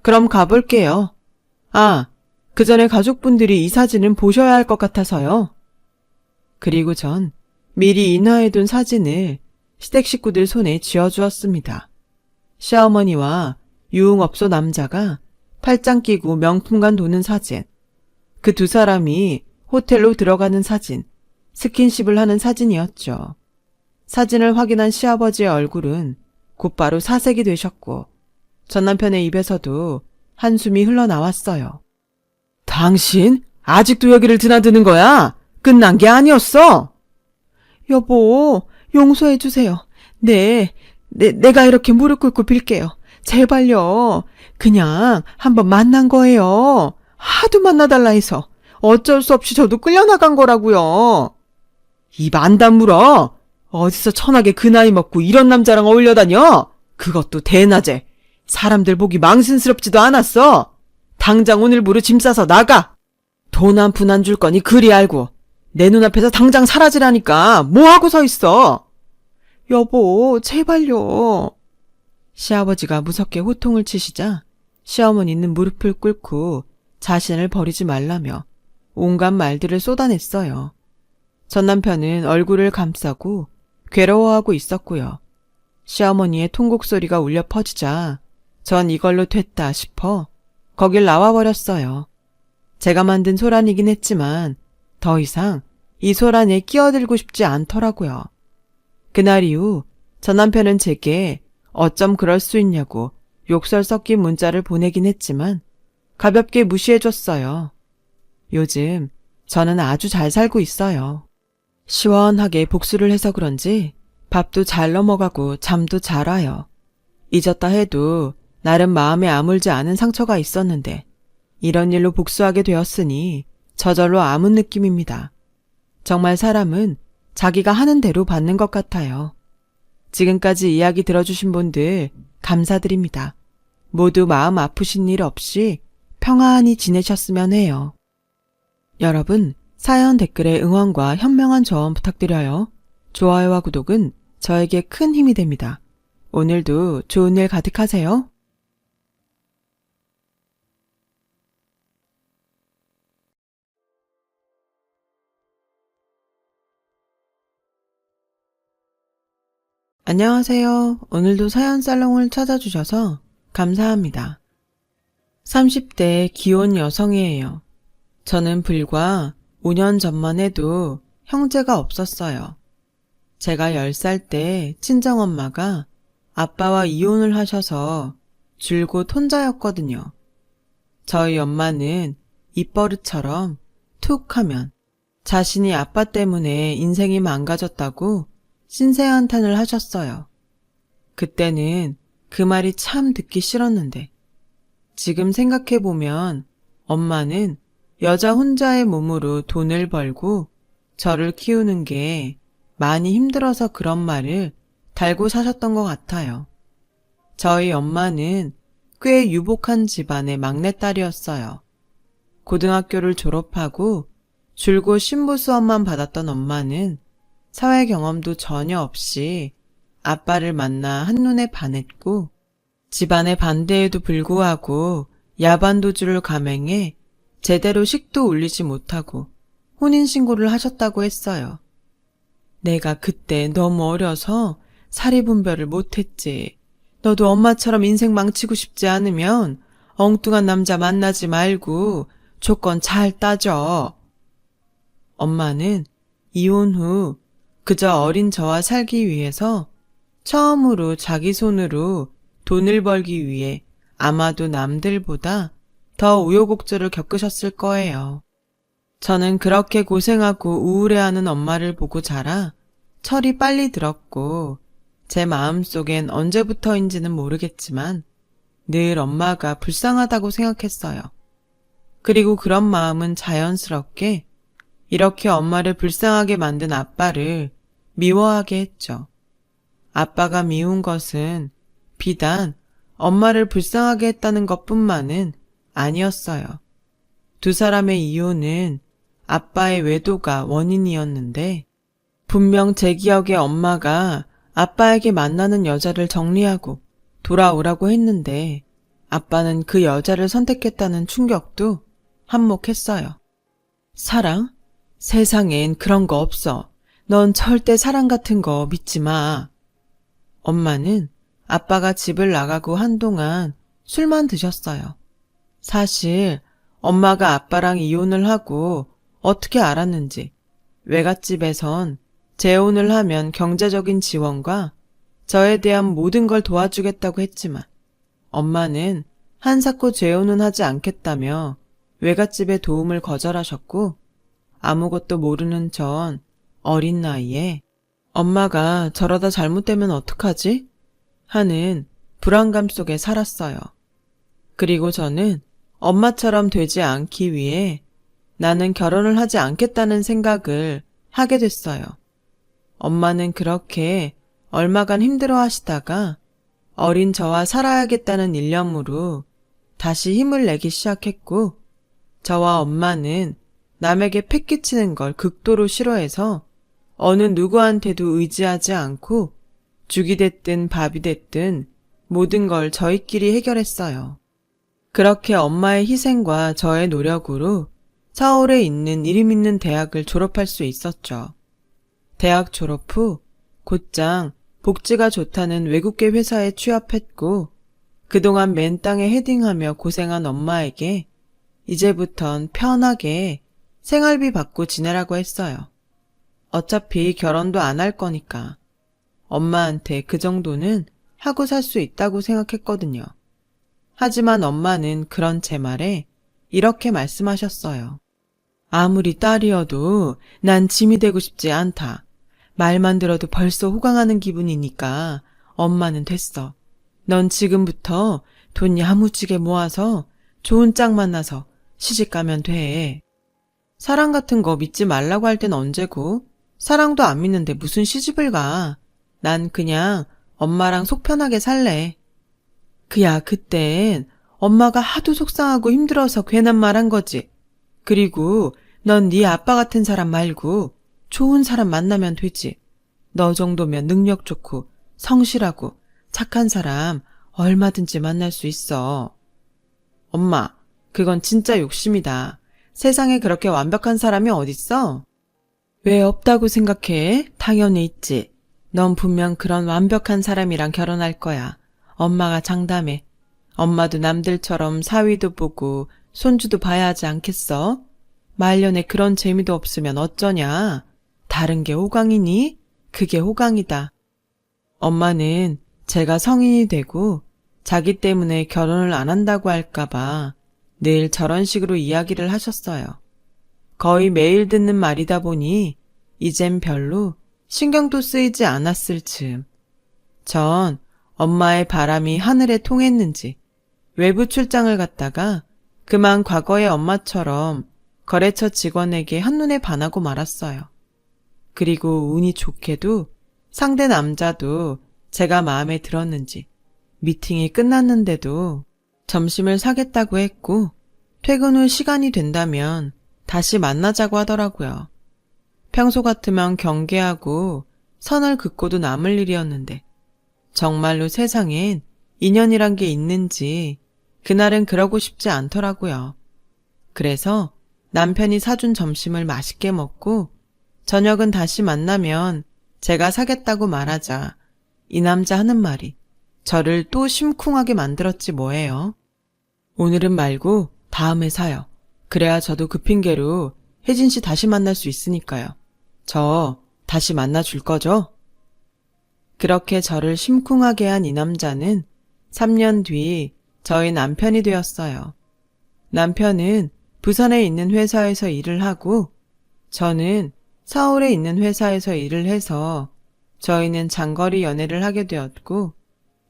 그럼 가볼게요. 아, 그 전에 가족분들이 이 사진은 보셔야 할 것 같아서요. 그리고 전 미리 인화해둔 사진을 시댁 식구들 손에 쥐어주었습니다. 시어머니와 유흥업소 남자가 팔짱 끼고 명품관 도는 사진, 그 두 사람이 호텔로 들어가는 사진, 스킨십을 하는 사진이었죠. 사진을 확인한 시아버지의 얼굴은 곧바로 사색이 되셨고 전 남편의 입에서도 한숨이 흘러나왔어요. 당신 아직도 여기를 드나드는 거야? 끝난 게 아니었어? 여보, 용서해주세요. 내가 이렇게 무릎 꿇고 빌게요. 제발요. 그냥 한번 만난 거예요. 하도 만나달라 해서 어쩔 수 없이 저도 끌려나간 거라고요. 입 안 다물어. 어디서 천하게 그 나이 먹고 이런 남자랑 어울려 다녀? 그것도 대낮에. 사람들 보기 망신스럽지도 않았어. 당장 오늘부로 짐 싸서 나가. 돈 한 푼 안 줄 거니 그리 알고. 내 눈앞에서 당장 사라지라니까 뭐하고 서 있어. 여보, 제발요. 시아버지가 무섭게 호통을 치시자 시어머니는 무릎을 꿇고 자신을 버리지 말라며 온갖 말들을 쏟아냈어요. 전 남편은 얼굴을 감싸고 괴로워하고 있었고요. 시어머니의 통곡 소리가 울려 퍼지자 전 이걸로 됐다 싶어 거길 나와버렸어요. 제가 만든 소란이긴 했지만 더 이상 이 소란에 끼어들고 싶지 않더라고요. 그날 이후 전 남편은 제게 어쩜 그럴 수 있냐고 욕설 섞인 문자를 보내긴 했지만 가볍게 무시해줬어요. 요즘 저는 아주 잘 살고 있어요. 시원하게 복수를 해서 그런지 밥도 잘 넘어가고 잠도 잘 와요. 잊었다 해도 나름 마음에 아물지 않은 상처가 있었는데 이런 일로 복수하게 되었으니 저절로 아문 느낌입니다. 정말 사람은 자기가 하는 대로 받는 것 같아요. 지금까지 이야기 들어주신 분들 감사드립니다. 모두 마음 아프신 일 없이 평안히 지내셨으면 해요. 여러분, 사연 댓글에 응원과 현명한 조언 부탁드려요. 좋아요와 구독은 저에게 큰 힘이 됩니다. 오늘도 좋은 일 가득하세요. 안녕하세요. 오늘도 사연 살롱을 찾아주셔서 감사합니다. 30대 기혼 여성이에요. 저는 불과 5년 전만 해도 형제가 없었어요. 제가 10살 때 친정엄마가 아빠와 이혼을 하셔서 줄곧 혼자였거든요. 저희 엄마는 입버릇처럼 툭 하면 자신이 아빠 때문에 인생이 망가졌다고 신세한탄을 하셨어요. 그때는 그 말이 참 듣기 싫었는데 지금 생각해보면 엄마는 여자 혼자의 몸으로 돈을 벌고 저를 키우는 게 많이 힘들어서 그런 말을 달고 사셨던 것 같아요. 저희 엄마는 꽤 유복한 집안의 막내딸이었어요. 고등학교를 졸업하고 줄곧 신부 수업만 받았던 엄마는 사회 경험도 전혀 없이 아빠를 만나 한눈에 반했고 집안의 반대에도 불구하고 야반도주를 감행해 제대로 식도 올리지 못하고 혼인신고를 하셨다고 했어요. 내가 그때 너무 어려서 사리분별을 못했지. 너도 엄마처럼 인생 망치고 싶지 않으면 엉뚱한 남자 만나지 말고 조건 잘 따져. 엄마는 이혼 후 그저 어린 저와 살기 위해서 처음으로 자기 손으로 돈을 벌기 위해 아마도 남들보다 더 우여곡절을 겪으셨을 거예요. 저는 그렇게 고생하고 우울해하는 엄마를 보고 자라 철이 빨리 들었고 제 마음속엔 언제부터인지는 모르겠지만 늘 엄마가 불쌍하다고 생각했어요. 그리고 그런 마음은 자연스럽게 이렇게 엄마를 불쌍하게 만든 아빠를 미워하게 했죠. 아빠가 미운 것은 비단 엄마를 불쌍하게 했다는 것뿐만은 아니었어요. 두 사람의 이혼은 아빠의 외도가 원인이었는데 분명 제 기억에 엄마가 아빠에게 만나는 여자를 정리하고 돌아오라고 했는데 아빠는 그 여자를 선택했다는 충격도 한몫했어요. 사랑? 세상엔 그런 거 없어. 넌 절대 사랑 같은 거 믿지 마. 엄마는 아빠가 집을 나가고 한동안 술만 드셨어요. 사실 엄마가 아빠랑 이혼을 하고 어떻게 알았는지 외갓집에선 재혼을 하면 경제적인 지원과 저에 대한 모든 걸 도와주겠다고 했지만 엄마는 한사코 재혼은 하지 않겠다며 외갓집의 도움을 거절하셨고 아무것도 모르는 전 어린 나이에 엄마가 저러다 잘못되면 어떡하지? 하는 불안감 속에 살았어요. 그리고 저는 엄마처럼 되지 않기 위해 나는 결혼을 하지 않겠다는 생각을 하게 됐어요. 엄마는 그렇게 얼마간 힘들어 하시다가 어린 저와 살아야겠다는 일념으로 다시 힘을 내기 시작했고 저와 엄마는 남에게 패기치는 걸 극도로 싫어해서 어느 누구한테도 의지하지 않고 죽이 됐든 밥이 됐든 모든 걸 저희끼리 해결했어요. 그렇게 엄마의 희생과 저의 노력으로 서울에 있는 이름 있는 대학을 졸업할 수 있었죠. 대학 졸업 후 곧장 복지가 좋다는 외국계 회사에 취업했고 그동안 맨 땅에 헤딩하며 고생한 엄마에게 이제부턴 편하게 생활비 받고 지내라고 했어요. 어차피 결혼도 안 할 거니까 엄마한테 그 정도는 하고 살 수 있다고 생각했거든요. 하지만 엄마는 그런 제 말에 이렇게 말씀하셨어요. 아무리 딸이어도 난 짐이 되고 싶지 않다. 말만 들어도 벌써 호강하는 기분이니까 엄마는 됐어. 넌 지금부터 돈 야무지게 모아서 좋은 짝 만나서 시집 가면 돼. 사랑 같은 거 믿지 말라고 할 땐 언제고 사랑도 안 믿는데 무슨 시집을 가. 난 그냥 엄마랑 속 편하게 살래. 그야 그땐 엄마가 하도 속상하고 힘들어서 괜한 말 한 거지. 그리고 넌 네 아빠 같은 사람 말고 좋은 사람 만나면 되지. 너 정도면 능력 좋고 성실하고 착한 사람 얼마든지 만날 수 있어. 엄마, 그건 진짜 욕심이다. 세상에 그렇게 완벽한 사람이 어딨어? 왜 없다고 생각해? 당연히 있지. 넌 분명 그런 완벽한 사람이랑 결혼할 거야. 엄마가 장담해. 엄마도 남들처럼 사위도 보고 손주도 봐야 하지 않겠어? 말년에 그런 재미도 없으면 어쩌냐? 다른 게 호강이니? 그게 호강이다. 엄마는 제가 성인이 되고 자기 때문에 결혼을 안 한다고 할까봐 늘 저런 식으로 이야기를 하셨어요. 거의 매일 듣는 말이다 보니 이젠 별로 신경도 쓰이지 않았을 즈음. 전 엄마의 바람이 하늘에 통했는지 외부 출장을 갔다가 그만 과거의 엄마처럼 거래처 직원에게 한눈에 반하고 말았어요. 그리고 운이 좋게도 상대 남자도 제가 마음에 들었는지 미팅이 끝났는데도 점심을 사겠다고 했고 퇴근 후 시간이 된다면 다시 만나자고 하더라고요. 평소 같으면 경계하고 선을 긋고도 남을 일이었는데 정말로 세상엔 인연이란 게 있는지 그날은 그러고 싶지 않더라고요. 그래서 남편이 사준 점심을 맛있게 먹고 저녁은 다시 만나면 제가 사겠다고 말하자 이 남자 하는 말이 저를 또 심쿵하게 만들었지 뭐예요. 오늘은 말고 다음에 사요. 그래야 저도 그 핑계로 혜진 씨 다시 만날 수 있으니까요. 저 다시 만나줄 거죠? 그렇게 저를 심쿵하게 한 이 남자는 3년 뒤 저희 남편이 되었어요. 남편은 부산에 있는 회사에서 일을 하고 저는 서울에 있는 회사에서 일을 해서 저희는 장거리 연애를 하게 되었고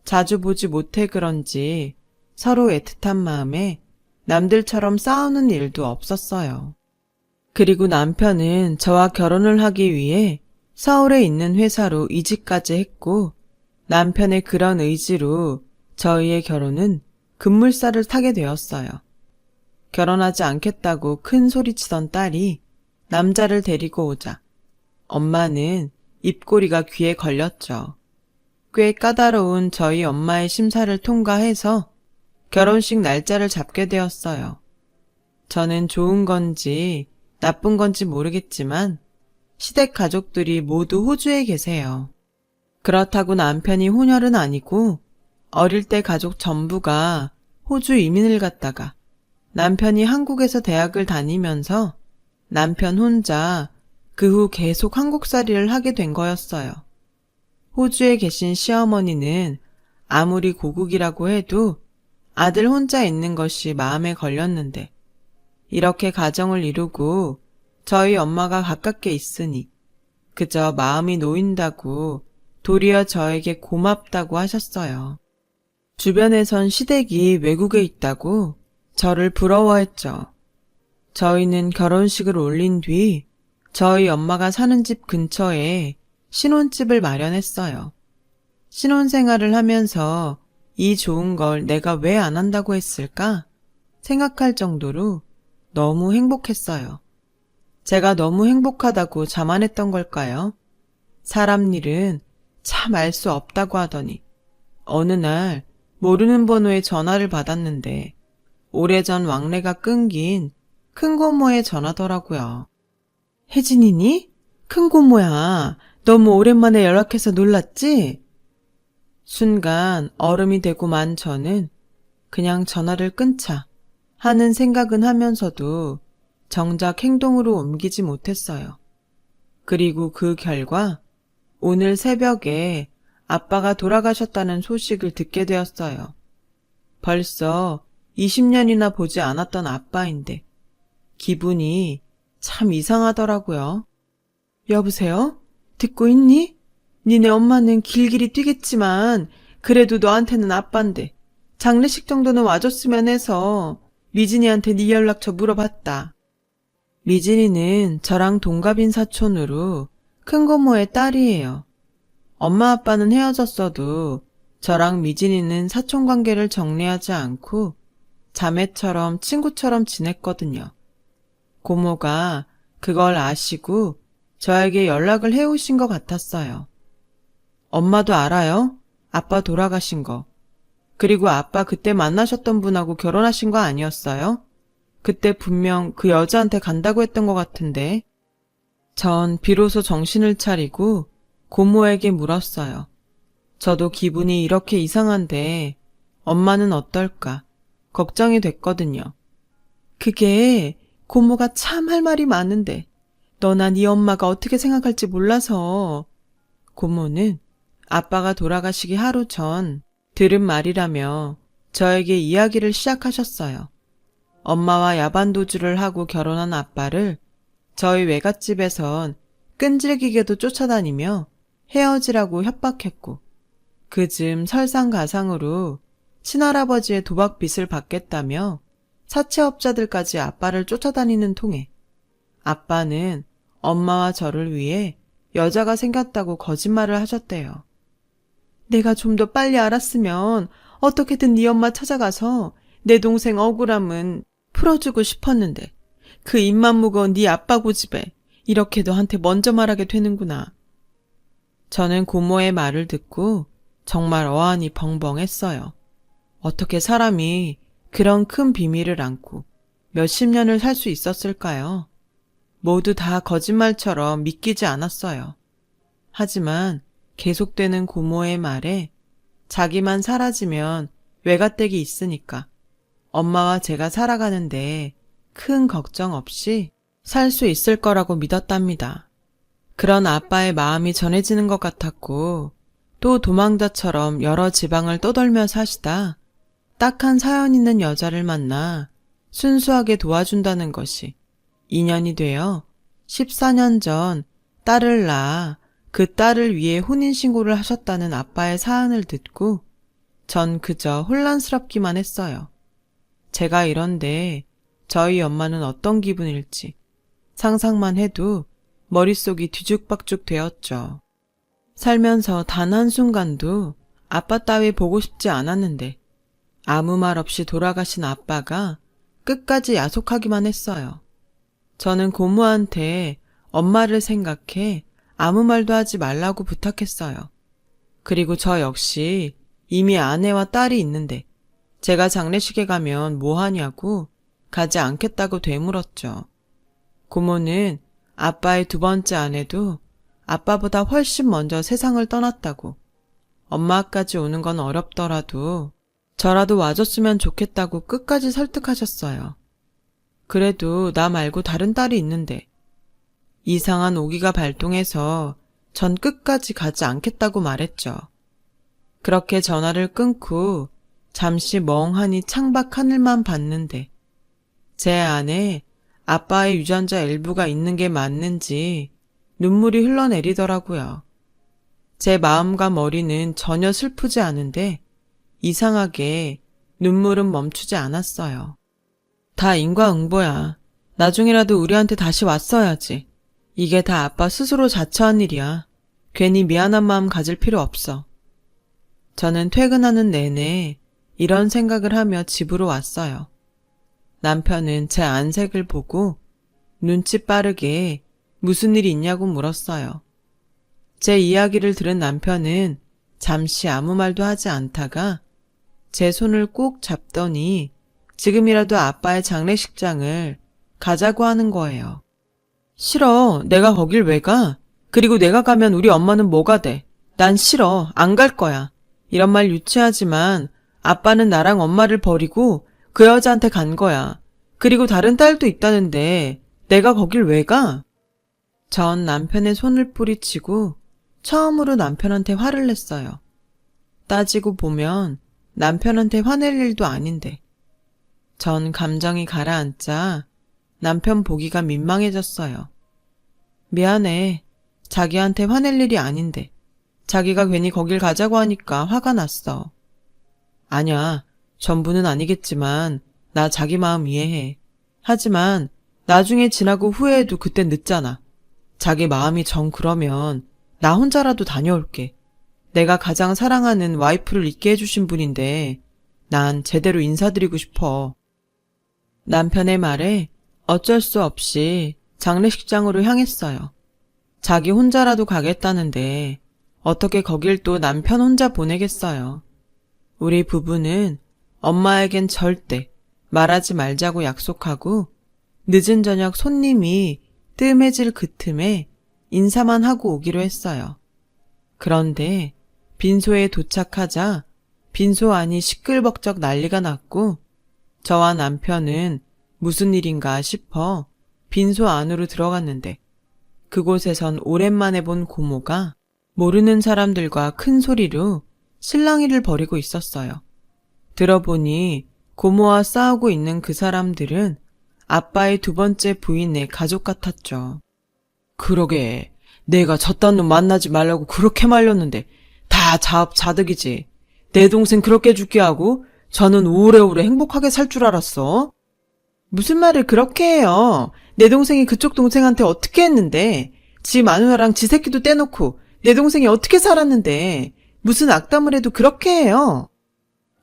자주 보지 못해 그런지 서로 애틋한 마음에 남들처럼 싸우는 일도 없었어요. 그리고 남편은 저와 결혼을 하기 위해 서울에 있는 회사로 이직까지 했고 남편의 그런 의지로 저희의 결혼은 급물살을 타게 되었어요. 결혼하지 않겠다고 큰 소리치던 딸이 남자를 데리고 오자 엄마는 입꼬리가 귀에 걸렸죠. 꽤 까다로운 저희 엄마의 심사를 통과해서 결혼식 날짜를 잡게 되었어요. 저는 좋은 건지 나쁜 건지 모르겠지만 시댁 가족들이 모두 호주에 계세요. 그렇다고 남편이 혼혈은 아니고 어릴 때 가족 전부가 호주 이민을 갔다가 남편이 한국에서 대학을 다니면서 남편 혼자 그 후 계속 한국살이를 하게 된 거였어요. 호주에 계신 시어머니는 아무리 고국이라고 해도 아들 혼자 있는 것이 마음에 걸렸는데 이렇게 가정을 이루고 저희 엄마가 가깝게 있으니 그저 마음이 놓인다고 도리어 저에게 고맙다고 하셨어요. 주변에선 시댁이 외국에 있다고 저를 부러워했죠. 저희는 결혼식을 올린 뒤 저희 엄마가 사는 집 근처에 신혼집을 마련했어요. 신혼생활을 하면서 이 좋은 걸 내가 왜 안 한다고 했을까 생각할 정도로 너무 행복했어요. 제가 너무 행복하다고 자만했던 걸까요? 사람 일은 참 알 수 없다고 하더니 어느 날 모르는 번호에 전화를 받았는데 오래전 왕래가 끊긴 큰 고모의 전화더라고요. 혜진이니? 큰 고모야. 너무 오랜만에 연락해서 놀랐지? 순간 얼음이 되고 만 저는 그냥 전화를 끊자 하는 생각은 하면서도 정작 행동으로 옮기지 못했어요. 그리고 그 결과 오늘 새벽에 아빠가 돌아가셨다는 소식을 듣게 되었어요. 벌써 20년이나 보지 않았던 아빠인데 기분이 참 이상하더라고요. 여보세요? 듣고 있니? 니네 엄마는 길길이 뛰겠지만 그래도 너한테는 아빠인데 장례식 정도는 와줬으면 해서 미진이한테 네 연락처 물어봤다. 미진이는 저랑 동갑인 사촌으로 큰 고모의 딸이에요. 엄마 아빠는 헤어졌어도 저랑 미진이는 사촌 관계를 정리하지 않고 자매처럼 친구처럼 지냈거든요. 고모가 그걸 아시고 저에게 연락을 해오신 것 같았어요. 엄마도 알아요? 아빠 돌아가신 거. 그리고 아빠 그때 만나셨던 분하고 결혼하신 거 아니었어요? 그때 분명 그 여자한테 간다고 했던 것 같은데. 전 비로소 정신을 차리고 고모에게 물었어요. 저도 기분이 이렇게 이상한데 엄마는 어떨까 걱정이 됐거든요. 그게 고모가 참 할 말이 많은데 너나 네 엄마가 어떻게 생각할지 몰라서. 고모는 아빠가 돌아가시기 하루 전 들은 말이라며 저에게 이야기를 시작하셨어요. 엄마와 야반도주를 하고 결혼한 아빠를 저희 외갓집에선 끈질기게도 쫓아다니며 헤어지라고 협박했고 그즘 설상가상으로 친할아버지의 도박 빚을 받겠다며 사채업자들까지 아빠를 쫓아다니는 통에 아빠는 엄마와 저를 위해 여자가 생겼다고 거짓말을 하셨대요. 내가 좀 더 빨리 알았으면 어떻게든 네 엄마 찾아가서 내 동생 억울함은 풀어주고 싶었는데 그 입만 무거운 네 아빠 고집에 이렇게 너한테 먼저 말하게 되는구나. 저는 고모의 말을 듣고 정말 어안이 벙벙했어요. 어떻게 사람이 그런 큰 비밀을 안고 몇십 년을 살 수 있었을까요? 모두 다 거짓말처럼 믿기지 않았어요. 하지만 계속되는 고모의 말에 자기만 사라지면 외가댁이 있으니까 엄마와 제가 살아가는데 큰 걱정 없이 살 수 있을 거라고 믿었답니다. 그런 아빠의 마음이 전해지는 것 같았고 또 도망자처럼 여러 지방을 떠돌며 사시다 딱한 사연 있는 여자를 만나 순수하게 도와준다는 것이 인연이 되어 14년 전 딸을 낳아 그 딸을 위해 혼인신고를 하셨다는 아빠의 사연을 듣고 전 그저 혼란스럽기만 했어요. 제가 이런데 저희 엄마는 어떤 기분일지 상상만 해도 머릿속이 뒤죽박죽 되었죠. 살면서 단 한순간도 아빠 따위 보고 싶지 않았는데 아무 말 없이 돌아가신 아빠가 끝까지 야속하기만 했어요. 저는 고모한테 엄마를 생각해 아무 말도 하지 말라고 부탁했어요. 그리고 저 역시 이미 아내와 딸이 있는데 제가 장례식에 가면 뭐 하냐고 가지 않겠다고 되물었죠. 고모는 아빠의 두 번째 아내도 아빠보다 훨씬 먼저 세상을 떠났다고 엄마까지 오는 건 어렵더라도 저라도 와줬으면 좋겠다고 끝까지 설득하셨어요. 그래도 나 말고 다른 딸이 있는데 이상한 오기가 발동해서 전 끝까지 가지 않겠다고 말했죠. 그렇게 전화를 끊고 잠시 멍하니 창밖 하늘만 봤는데 제 안에 아빠의 유전자 일부가 있는 게 맞는지 눈물이 흘러내리더라고요. 제 마음과 머리는 전혀 슬프지 않은데 이상하게 눈물은 멈추지 않았어요. 다 인과응보야. 나중에라도 우리한테 다시 왔어야지. 이게 다 아빠 스스로 자처한 일이야. 괜히 미안한 마음 가질 필요 없어. 저는 퇴근하는 내내 이런 생각을 하며 집으로 왔어요. 남편은 제 안색을 보고 눈치 빠르게 무슨 일이 있냐고 물었어요. 제 이야기를 들은 남편은 잠시 아무 말도 하지 않다가 제 손을 꾹 잡더니 지금이라도 아빠의 장례식장을 가자고 하는 거예요. 싫어. 내가 거길 왜 가? 그리고 내가 가면 우리 엄마는 뭐가 돼? 난 싫어. 안 갈 거야. 이런 말 유치하지만 아빠는 나랑 엄마를 버리고 그 여자한테 간 거야. 그리고 다른 딸도 있다는데 내가 거길 왜 가? 전 남편의 손을 뿌리치고 처음으로 남편한테 화를 냈어요. 따지고 보면 남편한테 화낼 일도 아닌데. 전 감정이 가라앉자 남편 보기가 민망해졌어요. 미안해. 자기한테 화낼 일이 아닌데. 자기가 괜히 거길 가자고 하니까 화가 났어. 아냐, 전부는 아니겠지만 나 자기 마음 이해해. 하지만 나중에 지나고 후회해도 그땐 늦잖아. 자기 마음이 정 그러면 나 혼자라도 다녀올게. 내가 가장 사랑하는 와이프를 있게 해주신 분인데 난 제대로 인사드리고 싶어. 남편의 말에 어쩔 수 없이 장례식장으로 향했어요. 자기 혼자라도 가겠다는데 어떻게 거길 또 남편 혼자 보내겠어요. 우리 부부는 엄마에겐 절대 말하지 말자고 약속하고 늦은 저녁 손님이 뜸해질 그 틈에 인사만 하고 오기로 했어요. 그런데 빈소에 도착하자 빈소 안이 시끌벅적 난리가 났고 저와 남편은 무슨 일인가 싶어 빈소 안으로 들어갔는데 그곳에선 오랜만에 본 고모가 모르는 사람들과 큰 소리로 실랑이를 벌이고 있었어요. 들어보니 고모와 싸우고 있는 그 사람들은 아빠의 두 번째 부인의 가족 같았죠. 그러게, 내가 저딴 놈 만나지 말라고 그렇게 말렸는데 다 자업자득이지. 내 동생 그렇게 죽게 하고 저는 오래오래 행복하게 살 줄 알았어. 무슨 말을 그렇게 해요. 내 동생이 그쪽 동생한테 어떻게 했는데, 지 마누라랑 지 새끼도 떼놓고 내 동생이 어떻게 살았는데 무슨 악담을 해도 그렇게 해요.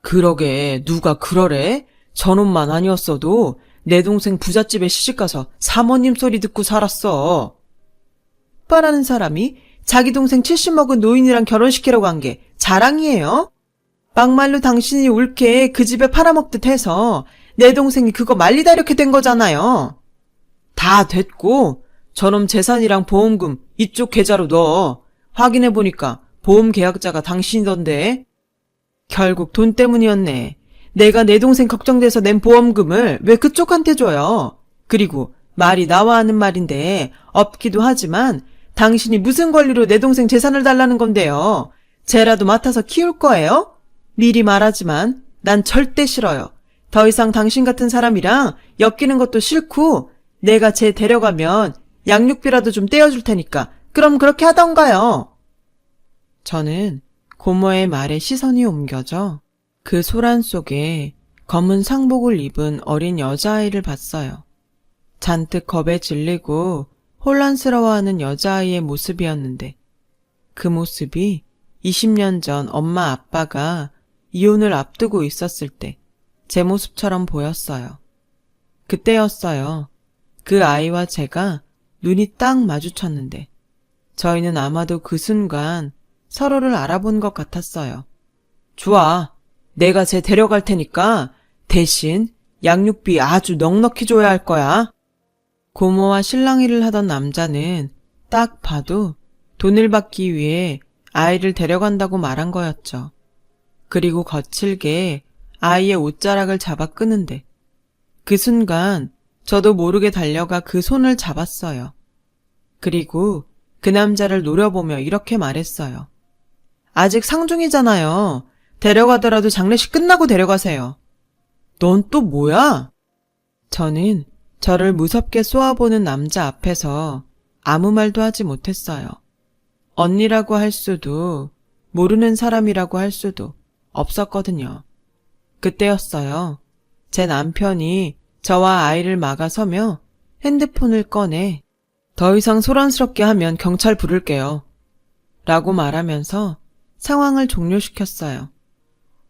그러게, 누가 그러래? 저놈만 아니었어도 내 동생 부잣집에 시집가서 사모님 소리 듣고 살았어. 오빠라는 사람이 자기 동생 70 먹은 노인이랑 결혼시키려고 한 게 자랑이에요? 막말로 당신이 옳게 그 집에 팔아먹듯 해서 내 동생이 그거 말리다 이렇게 된 거잖아요. 다 됐고 저놈 재산이랑 보험금 이쪽 계좌로 넣어. 확인해보니까 보험 계약자가 당신이던데. 결국 돈 때문이었네. 내가 내 동생 걱정돼서 낸 보험금을 왜 그쪽한테 줘요? 그리고 말이 나와 하는 말인데 없기도 하지만 당신이 무슨 권리로 내 동생 재산을 달라는 건데요. 쟤라도 맡아서 키울 거예요? 미리 말하지만 난 절대 싫어요. 더 이상 당신 같은 사람이랑 엮이는 것도 싫고 내가 쟤 데려가면 양육비라도 좀 떼어줄 테니까 그럼 그렇게 하던가요. 저는 고모의 말에 시선이 옮겨져 그 소란 속에 검은 상복을 입은 어린 여자아이를 봤어요. 잔뜩 겁에 질리고 혼란스러워하는 여자아이의 모습이었는데 그 모습이 20년 전 엄마 아빠가 이혼을 앞두고 있었을 때 제 모습처럼 보였어요. 그때였어요. 그 아이와 제가 눈이 딱 마주쳤는데 저희는 아마도 그 순간 서로를 알아본 것 같았어요. 좋아. 내가 쟤 데려갈 테니까 대신 양육비 아주 넉넉히 줘야 할 거야. 고모와 실랑이를 하던 남자는 딱 봐도 돈을 받기 위해 아이를 데려간다고 말한 거였죠. 그리고 거칠게 아이의 옷자락을 잡아 끄는데 그 순간 저도 모르게 달려가 그 손을 잡았어요. 그리고 그 남자를 노려보며 이렇게 말했어요. 아직 상중이잖아요. 데려가더라도 장례식 끝나고 데려가세요. 넌 또 뭐야? 저는 저를 무섭게 쏘아보는 남자 앞에서 아무 말도 하지 못했어요. 언니라고 할 수도 모르는 사람이라고 할 수도 없었거든요. 그때였어요. 제 남편이 저와 아이를 막아서며 핸드폰을 꺼내 더 이상 소란스럽게 하면 경찰 부를게요. 라고 말하면서 상황을 종료시켰어요.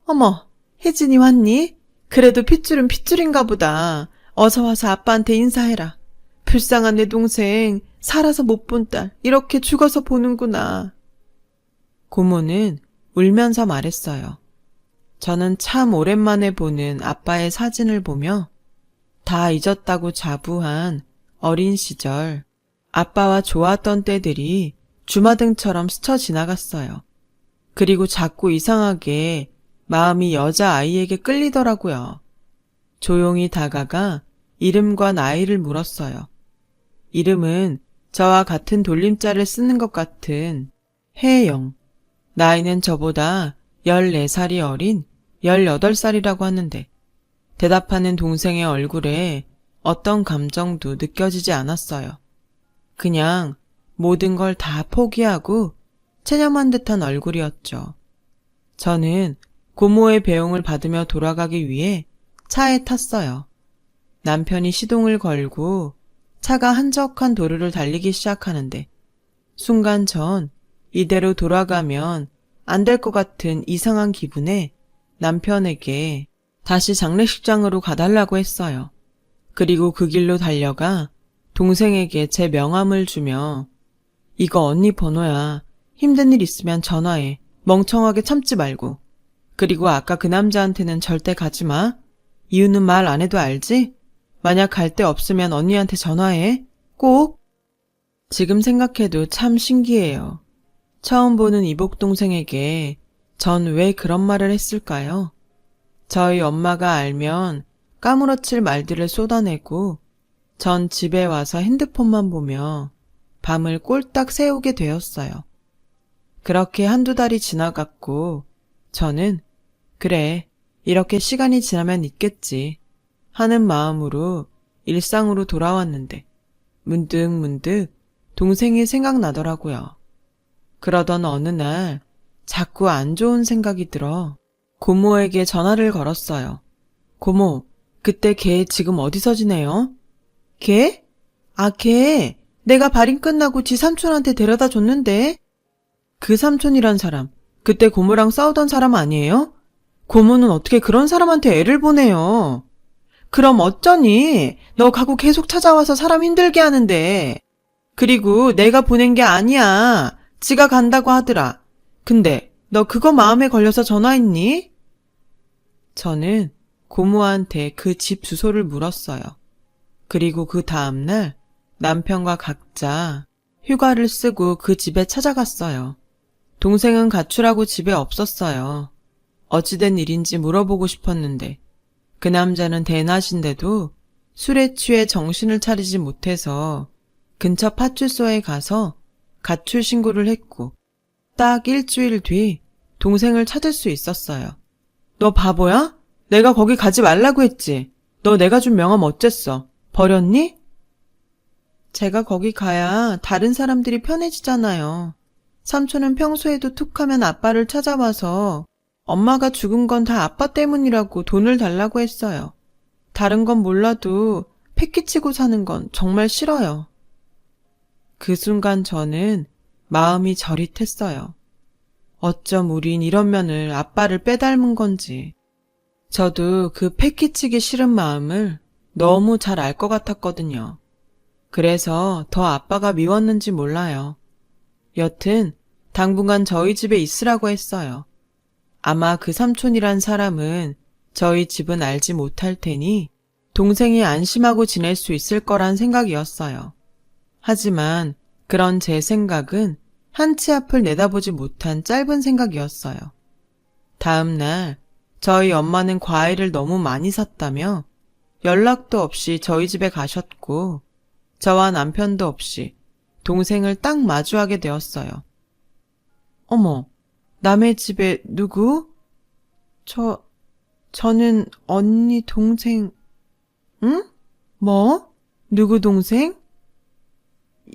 어머, 혜진이 왔니? 그래도 핏줄은 핏줄인가 보다. 어서 와서 아빠한테 인사해라. 불쌍한 내 동생, 살아서 못 본 딸, 이렇게 죽어서 보는구나. 고모는 울면서 말했어요. 저는 참 오랜만에 보는 아빠의 사진을 보며 다 잊었다고 자부한 어린 시절, 아빠와 좋았던 때들이 주마등처럼 스쳐 지나갔어요. 그리고 자꾸 이상하게 마음이 여자아이에게 끌리더라고요. 조용히 다가가 이름과 나이를 물었어요. 이름은 저와 같은 돌림자를 쓰는 것 같은 혜영. 나이는 저보다 14살이 어린 18살이라고 하는데 대답하는 동생의 얼굴에 어떤 감정도 느껴지지 않았어요. 그냥 모든 걸 다 포기하고 체념한 듯한 얼굴이었죠. 저는 고모의 배웅을 받으며 돌아가기 위해 차에 탔어요. 남편이 시동을 걸고 차가 한적한 도로를 달리기 시작하는데 순간 전 이대로 돌아가면 안 될 것 같은 이상한 기분에 남편에게 다시 장례식장으로 가달라고 했어요. 그리고 그 길로 달려가 동생에게 제 명함을 주며 이거 언니 번호야. 힘든 일 있으면 전화해. 멍청하게 참지 말고. 그리고 아까 그 남자한테는 절대 가지 마. 이유는 말 안 해도 알지? 만약 갈 데 없으면 언니한테 전화해. 꼭. 지금 생각해도 참 신기해요. 처음 보는 이복 동생에게 전 왜 그런 말을 했을까요? 저희 엄마가 알면 까무러칠 말들을 쏟아내고 전 집에 와서 핸드폰만 보며 밤을 꼴딱 새우게 되었어요. 그렇게 한두 달이 지나갔고 저는 그래, 이렇게 시간이 지나면 있겠지 하는 마음으로 일상으로 돌아왔는데 문득 동생이 생각나더라고요. 그러던 어느 날 자꾸 안 좋은 생각이 들어 고모에게 전화를 걸었어요. 고모, 그때 걔 지금 어디서 지내요? 걔? 아, 걔 내가 발인 끝나고 지 삼촌한테 데려다 줬는데. 그 삼촌이란 사람, 그때 고모랑 싸우던 사람 아니에요? 고모는 어떻게 그런 사람한테 애를 보내요? 그럼 어쩌니? 너 가고 계속 찾아와서 사람 힘들게 하는데. 그리고 내가 보낸 게 아니야. 지가 간다고 하더라. 근데 너 그거 마음에 걸려서 전화했니? 저는 고모한테 그 집 주소를 물었어요. 그리고 그 다음날 남편과 각자 휴가를 쓰고 그 집에 찾아갔어요. 동생은 가출하고 집에 없었어요. 어찌된 일인지 물어보고 싶었는데 그 남자는 대낮인데도 술에 취해 정신을 차리지 못해서 근처 파출소에 가서 가출 신고를 했고 딱 일주일 뒤 동생을 찾을 수 있었어요. 너 바보야? 내가 거기 가지 말라고 했지. 너 내가 준 명함 어쨌어? 버렸니? 제가 거기 가야 다른 사람들이 편해지잖아요. 삼촌은 평소에도 툭하면 아빠를 찾아와서 엄마가 죽은 건 다 아빠 때문이라고 돈을 달라고 했어요. 다른 건 몰라도 패기치고 사는 건 정말 싫어요. 그 순간 저는 마음이 저릿했어요. 어쩜 우린 이런 면을 아빠를 빼닮은 건지. 저도 그 패기치기 싫은 마음을 너무 잘 알 것 같았거든요. 그래서 더 아빠가 미웠는지 몰라요. 여튼 당분간 저희 집에 있으라고 했어요. 아마 그 삼촌이란 사람은 저희 집은 알지 못할 테니 동생이 안심하고 지낼 수 있을 거란 생각이었어요. 하지만 그런 제 생각은 한치 앞을 내다보지 못한 짧은 생각이었어요. 다음 날 저희 엄마는 과일을 너무 많이 샀다며 연락도 없이 저희 집에 가셨고 저와 남편도 없이 동생을 딱 마주하게 되었어요. 어머, 남의 집에 누구? 저는 언니 동생. 응? 뭐? 누구 동생?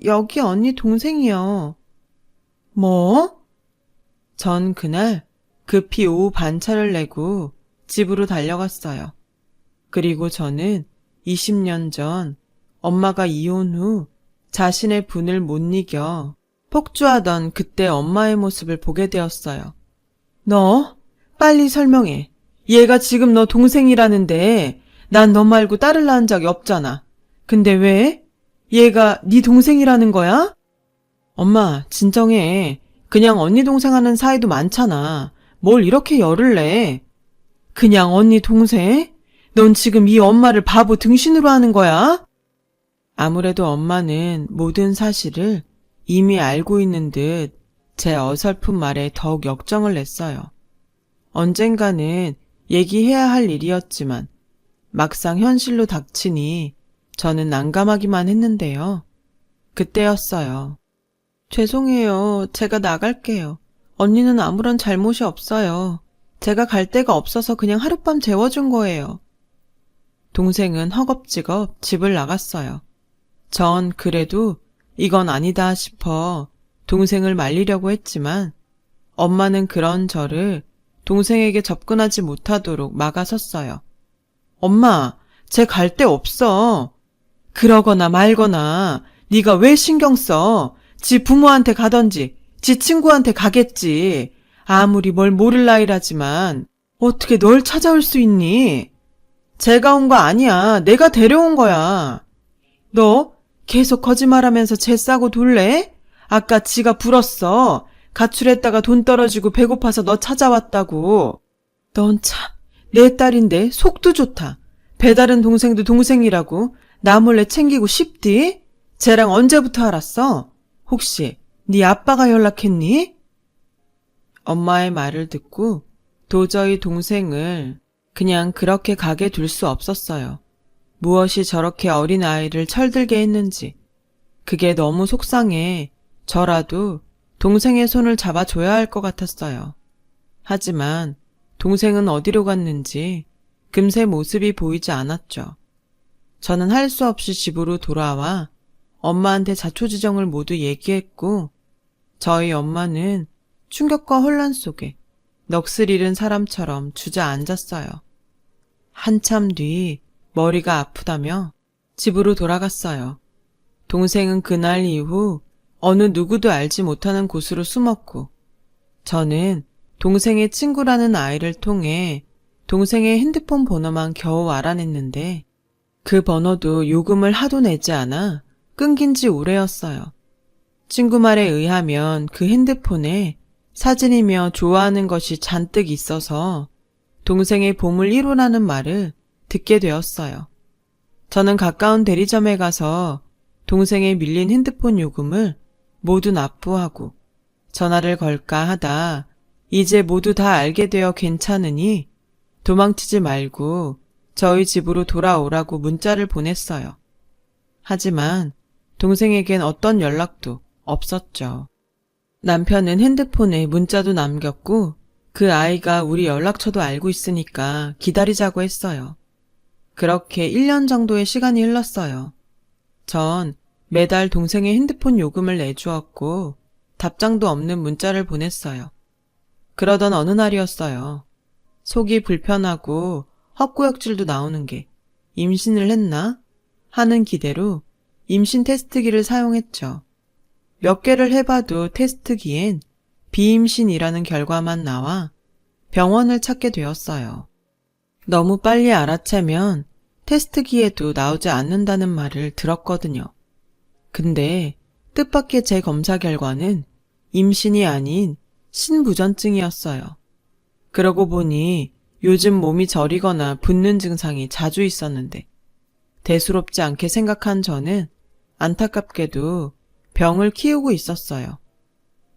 여기 언니 동생이요. 뭐? 전 그날 급히 오후 반차를 내고 집으로 달려갔어요. 그리고 저는 20년 전 엄마가 이혼 후 자신의 분을 못 이겨 폭주하던 그때 엄마의 모습을 보게 되었어요. 너 빨리 설명해. 얘가 지금 너 동생이라는데 난 너 말고 딸을 낳은 적이 없잖아. 근데 왜? 얘가 네 동생이라는 거야? 엄마, 진정해. 그냥 언니 동생 하는 사이도 많잖아. 뭘 이렇게 열을 내? 그냥 언니 동생? 넌 지금 이 엄마를 바보 등신으로 하는 거야? 아무래도 엄마는 모든 사실을 이미 알고 있는 듯 제 어설픈 말에 더욱 역정을 냈어요. 언젠가는 얘기해야 할 일이었지만 막상 현실로 닥치니 저는 난감하기만 했는데요. 그때였어요. 죄송해요. 제가 나갈게요. 언니는 아무런 잘못이 없어요. 제가 갈 데가 없어서 그냥 하룻밤 재워준 거예요. 동생은 허겁지겁 집을 나갔어요. 전 그래도 이건 아니다 싶어 동생을 말리려고 했지만 엄마는 그런 저를 동생에게 접근하지 못하도록 막아섰어요. 엄마, 쟤 갈 데 없어. 그러거나 말거나 네가 왜 신경 써? 지 부모한테 가던지 지 친구한테 가겠지. 아무리 뭘 모를 나이라지만 어떻게 널 찾아올 수 있니? 쟤가 온 거 아니야. 내가 데려온 거야. 너 계속 거짓말하면서 쟤 싸고 돌래? 아까 지가 불었어. 가출했다가 돈 떨어지고 배고파서 너 찾아왔다고. 넌 참, 내 딸인데 속도 좋다. 배다른 동생도 동생이라고 나 몰래 챙기고 싶디? 쟤랑 언제부터 알았어? 혹시 네 아빠가 연락했니? 엄마의 말을 듣고 도저히 동생을 그냥 그렇게 가게 둘 수 없었어요. 무엇이 저렇게 어린 아이를 철들게 했는지. 그게 너무 속상해 저라도 동생의 손을 잡아줘야 할 것 같았어요. 하지만 동생은 어디로 갔는지 금세 모습이 보이지 않았죠. 저는 할 수 없이 집으로 돌아와 엄마한테 자초지정을 모두 얘기했고 저희 엄마는 충격과 혼란 속에 넋을 잃은 사람처럼 주저앉았어요. 한참 뒤 머리가 아프다며 집으로 돌아갔어요. 동생은 그날 이후 어느 누구도 알지 못하는 곳으로 숨었고 저는 동생의 친구라는 아이를 통해 동생의 핸드폰 번호만 겨우 알아냈는데 그 번호도 요금을 하도 내지 않아 끊긴 지 오래였어요. 친구 말에 의하면 그 핸드폰에 사진이며 좋아하는 것이 잔뜩 있어서 동생의 보물 1호라는 말을 듣게 되었어요. 저는 가까운 대리점에 가서 동생의 밀린 핸드폰 요금을 모두 납부하고 전화를 걸까 하다 이제 모두 다 알게 되어 괜찮으니 도망치지 말고 저희 집으로 돌아오라고 문자를 보냈어요. 하지만 동생에겐 어떤 연락도 없었죠. 남편은 핸드폰에 문자도 남겼고 그 아이가 우리 연락처도 알고 있으니까 기다리자고 했어요. 그렇게 1년 정도의 시간이 흘렀어요. 전 매달 동생의 핸드폰 요금을 내주었고 답장도 없는 문자를 보냈어요. 그러던 어느 날이었어요. 속이 불편하고 헛구역질도 나오는 게 임신을 했나 하는 기대로 임신 테스트기를 사용했죠. 몇 개를 해봐도 테스트기엔 비임신이라는 결과만 나와 병원을 찾게 되었어요. 너무 빨리 알아채면 테스트기에도 나오지 않는다는 말을 들었거든요. 근데 뜻밖의 제 검사 결과는 임신이 아닌 신부전증이었어요. 그러고 보니 요즘 몸이 저리거나 붓는 증상이 자주 있었는데 대수롭지 않게 생각한 저는 안타깝게도 병을 키우고 있었어요.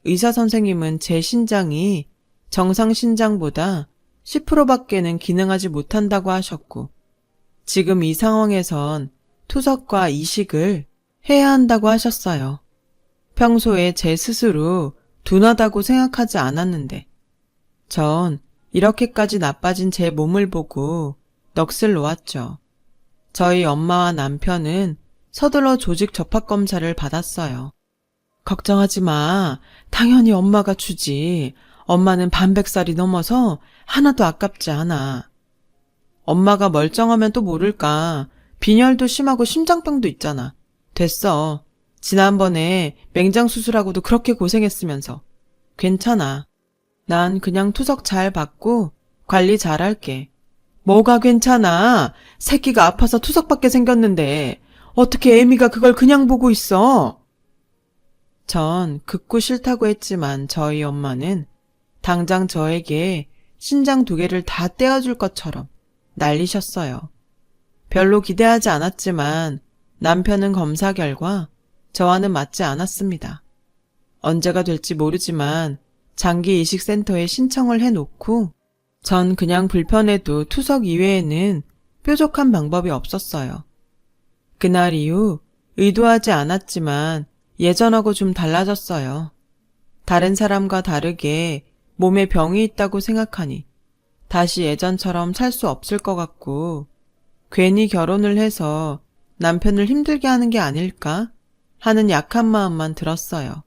의사 선생님은 제 신장이 정상 신장보다 10%밖에는 기능하지 못한다고 하셨고 지금 이 상황에선 투석과 이식을 해야 한다고 하셨어요. 평소에 제 스스로 둔하다고 생각하지 않았는데 전 이렇게까지 나빠진 제 몸을 보고 넋을 놓았죠. 저희 엄마와 남편은 서둘러 조직 접합검사를 받았어요. 걱정하지 마. 당연히 엄마가 주지. 엄마는 반백살이 넘어서 하나도 아깝지 않아. 엄마가 멀쩡하면 또 모를까. 빈혈도 심하고 심장병도 있잖아. 됐어. 지난번에 맹장 수술하고도 그렇게 고생했으면서. 괜찮아. 난 그냥 투석 잘 받고 관리 잘할게. 뭐가 괜찮아. 새끼가 아파서 투석받게 생겼는데 어떻게 애미가 그걸 그냥 보고 있어. 전 극구 싫다고 했지만 저희 엄마는 당장 저에게 신장 2개를 다 떼어줄 것처럼 난리셨어요. 별로 기대하지 않았지만 남편은 검사 결과 저와는 맞지 않았습니다. 언제가 될지 모르지만 장기 이식센터에 신청을 해놓고 전 그냥 불편해도 투석 이외에는 뾰족한 방법이 없었어요. 그날 이후 의도하지 않았지만 예전하고 좀 달라졌어요. 다른 사람과 다르게 몸에 병이 있다고 생각하니 다시 예전처럼 살 수 없을 것 같고 괜히 결혼을 해서 남편을 힘들게 하는 게 아닐까 하는 약한 마음만 들었어요.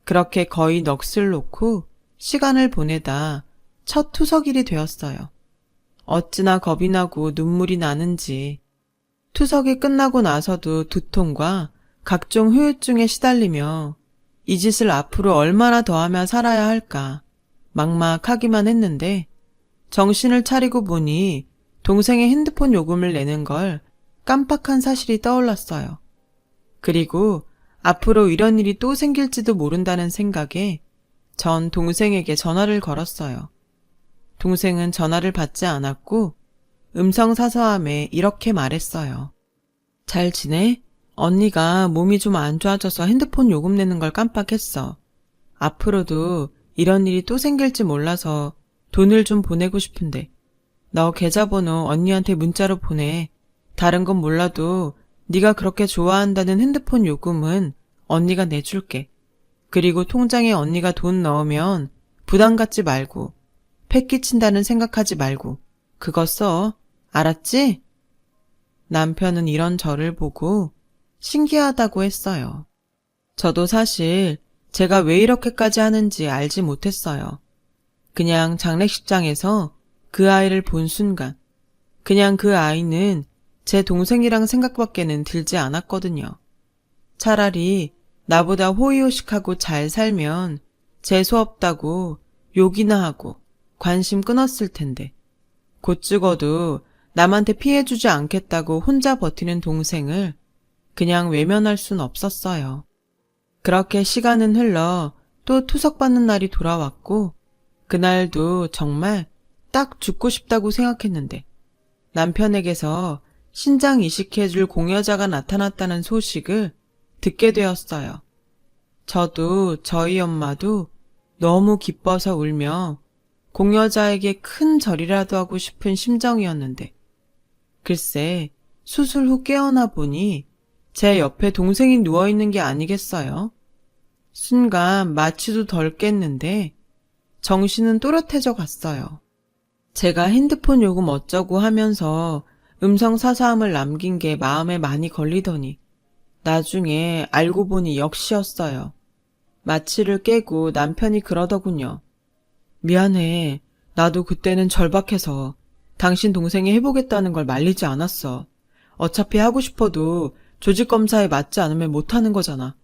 그렇게 거의 넋을 놓고 시간을 보내다 첫 투석일이 되었어요. 어찌나 겁이 나고 눈물이 나는지 투석이 끝나고 나서도 두통과 각종 후유증에 시달리며 이 짓을 앞으로 얼마나 더 하며 살아야 할까 막막하기만 했는데 정신을 차리고 보니 동생의 핸드폰 요금을 내는 걸 깜빡한 사실이 떠올랐어요. 그리고 앞으로 이런 일이 또 생길지도 모른다는 생각에 전 동생에게 전화를 걸었어요. 동생은 전화를 받지 않았고 음성사서함에 이렇게 말했어요. 잘 지내? 언니가 몸이 좀 안 좋아져서 핸드폰 요금 내는 걸 깜빡했어. 앞으로도 이런 일이 또 생길지 몰라서 돈을 좀 보내고 싶은데 너 계좌번호 언니한테 문자로 보내. 다른 건 몰라도 네가 그렇게 좋아한다는 핸드폰 요금은 언니가 내줄게. 그리고 통장에 언니가 돈 넣으면 부담 갖지 말고 패 끼친다는 생각하지 말고 그거 써. 알았지? 남편은 이런 저를 보고 신기하다고 했어요. 저도 사실 제가 왜 이렇게까지 하는지 알지 못했어요. 그냥 장례식장에서 그 아이를 본 순간 그냥 그 아이는 제 동생이랑 생각밖에는 들지 않았거든요. 차라리 나보다 호의호식하고 잘 살면 재수없다고 욕이나 하고 관심 끊었을 텐데 곧 죽어도 남한테 피해주지 않겠다고 혼자 버티는 동생을 그냥 외면할 순 없었어요. 그렇게 시간은 흘러 또 투석받는 날이 돌아왔고 그날도 정말 딱 죽고 싶다고 생각했는데 남편에게서 신장 이식해줄 공여자가 나타났다는 소식을 듣게 되었어요. 저도 저희 엄마도 너무 기뻐서 울며 공여자에게 큰 절이라도 하고 싶은 심정이었는데 글쎄 수술 후 깨어나 보니 제 옆에 동생이 누워있는 게 아니겠어요? 순간 마취도 덜 깼는데 정신은 또렷해져 갔어요. 제가 핸드폰 요금 어쩌고 하면서 음성사서함을 남긴 게 마음에 많이 걸리더니 나중에 알고 보니 역시였어요. 마취를 깨고 남편이 그러더군요. 미안해. 나도 그때는 절박해서 당신 동생이 해보겠다는 걸 말리지 않았어. 어차피 하고 싶어도 조직검사에 맞지 않으면 못하는 거잖아.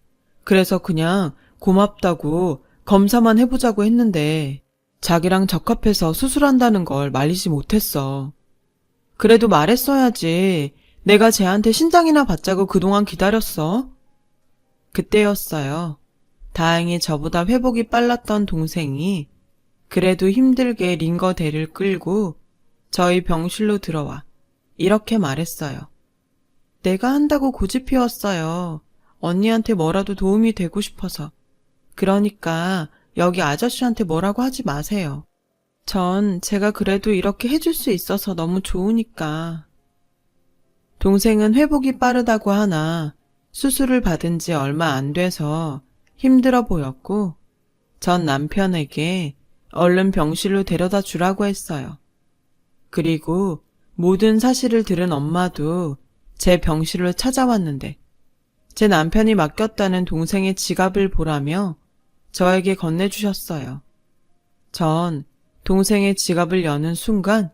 그래서 그냥 고맙다고 검사만 해보자고 했는데 자기랑 적합해서 수술한다는 걸 말리지 못했어. 그래도 말했어야지. 내가 쟤한테 신장이나 받자고 그동안 기다렸어. 그때였어요. 다행히 저보다 회복이 빨랐던 동생이 그래도 힘들게 링거대를 끌고 저희 병실로 들어와 이렇게 말했어요. 내가 한다고 고집 피웠어요. 언니한테 뭐라도 도움이 되고 싶어서. 그러니까 여기 아저씨한테 뭐라고 하지 마세요. 전 제가 그래도 이렇게 해줄 수 있어서 너무 좋으니까. 동생은 회복이 빠르다고 하나 수술을 받은 지 얼마 안 돼서 힘들어 보였고 전 남편에게 얼른 병실로 데려다 주라고 했어요. 그리고 모든 사실을 들은 엄마도 제 병실로 찾아왔는데 제 남편이 맡겼다는 동생의 지갑을 보라며 저에게 건네주셨어요. 전 동생의 지갑을 여는 순간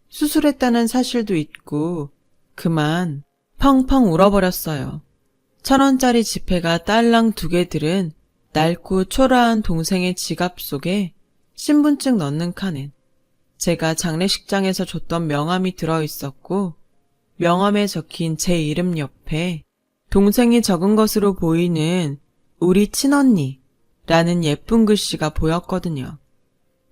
수술했다는 사실도 잊고 그만 펑펑 울어버렸어요. 1,000원짜리 지폐가 딸랑 2개 들은 낡고 초라한 동생의 지갑 속에 신분증 넣는 칸엔 제가 장례식장에서 줬던 명함이 들어있었고 명함에 적힌 제 이름 옆에 동생이 적은 것으로 보이는 우리 친언니라는 예쁜 글씨가 보였거든요.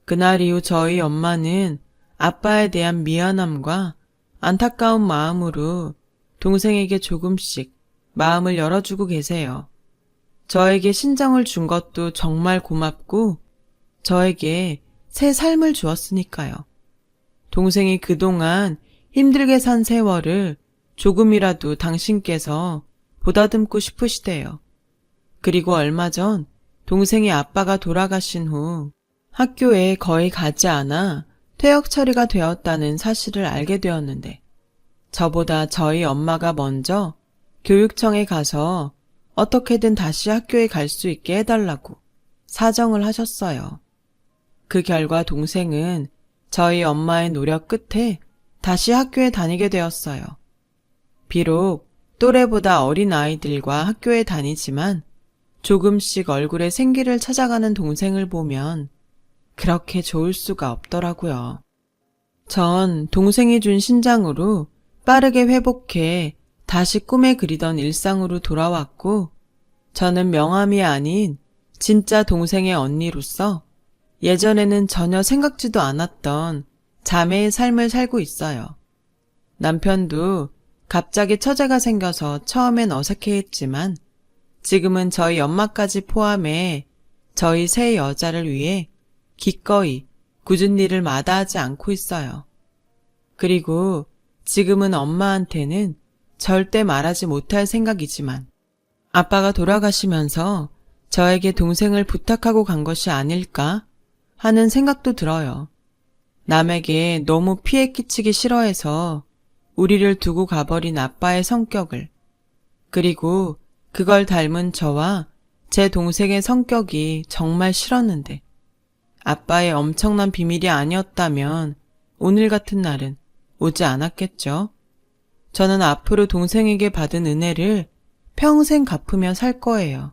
그날 이후 저희 엄마는 아빠에 대한 미안함과 안타까운 마음으로 동생에게 조금씩 마음을 열어주고 계세요. 저에게 신정을 준 것도 정말 고맙고 저에게 새 삶을 주었으니까요. 동생이 그동안 힘들게 산 세월을 조금이라도 당신께서 보다듬고 싶으시대요. 그리고 얼마 전 동생이 아빠가 돌아가신 후 학교에 거의 가지 않아 퇴역 처리가 되었다는 사실을 알게 되었는데 저보다 저희 엄마가 먼저 교육청에 가서 어떻게든 다시 학교에 갈 수 있게 해달라고 사정을 하셨어요. 그 결과 동생은 저희 엄마의 노력 끝에 다시 학교에 다니게 되었어요. 비록 또래보다 어린 아이들과 학교에 다니지만 조금씩 얼굴에 생기를 찾아가는 동생을 보면 그렇게 좋을 수가 없더라고요. 전 동생이 준 신장으로 빠르게 회복해 다시 꿈에 그리던 일상으로 돌아왔고 저는 명함이 아닌 진짜 동생의 언니로서 예전에는 전혀 생각지도 않았던 자매의 삶을 살고 있어요. 남편도 갑자기 처제가 생겨서 처음엔 어색해했지만 지금은 저희 엄마까지 포함해 저희 세 여자를 위해 기꺼이 굳은 일을 마다하지 않고 있어요. 그리고 지금은 엄마한테는 절대 말하지 못할 생각이지만 아빠가 돌아가시면서 저에게 동생을 부탁하고 간 것이 아닐까 하는 생각도 들어요. 남에게 너무 피해 끼치기 싫어해서 우리를 두고 가버린 아빠의 성격을, 그리고 그걸 닮은 저와 제 동생의 성격이 정말 싫었는데 아빠의 엄청난 비밀이 아니었다면 오늘 같은 날은 오지 않았겠죠. 저는 앞으로 동생에게 받은 은혜를 평생 갚으며 살 거예요.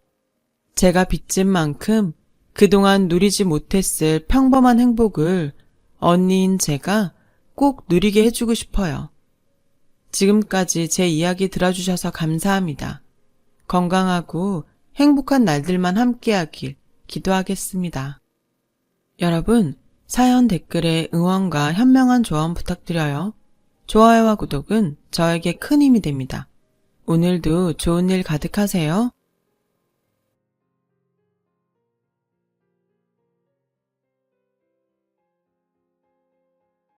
제가 빚진 만큼 그동안 누리지 못했을 평범한 행복을 언니인 제가 꼭 누리게 해주고 싶어요. 지금까지 제 이야기 들어주셔서 감사합니다. 건강하고 행복한 날들만 함께하길 기도하겠습니다. 여러분, 사연 댓글에 응원과 현명한 조언 부탁드려요. 좋아요와 구독은 저에게 큰 힘이 됩니다. 오늘도 좋은 일 가득하세요.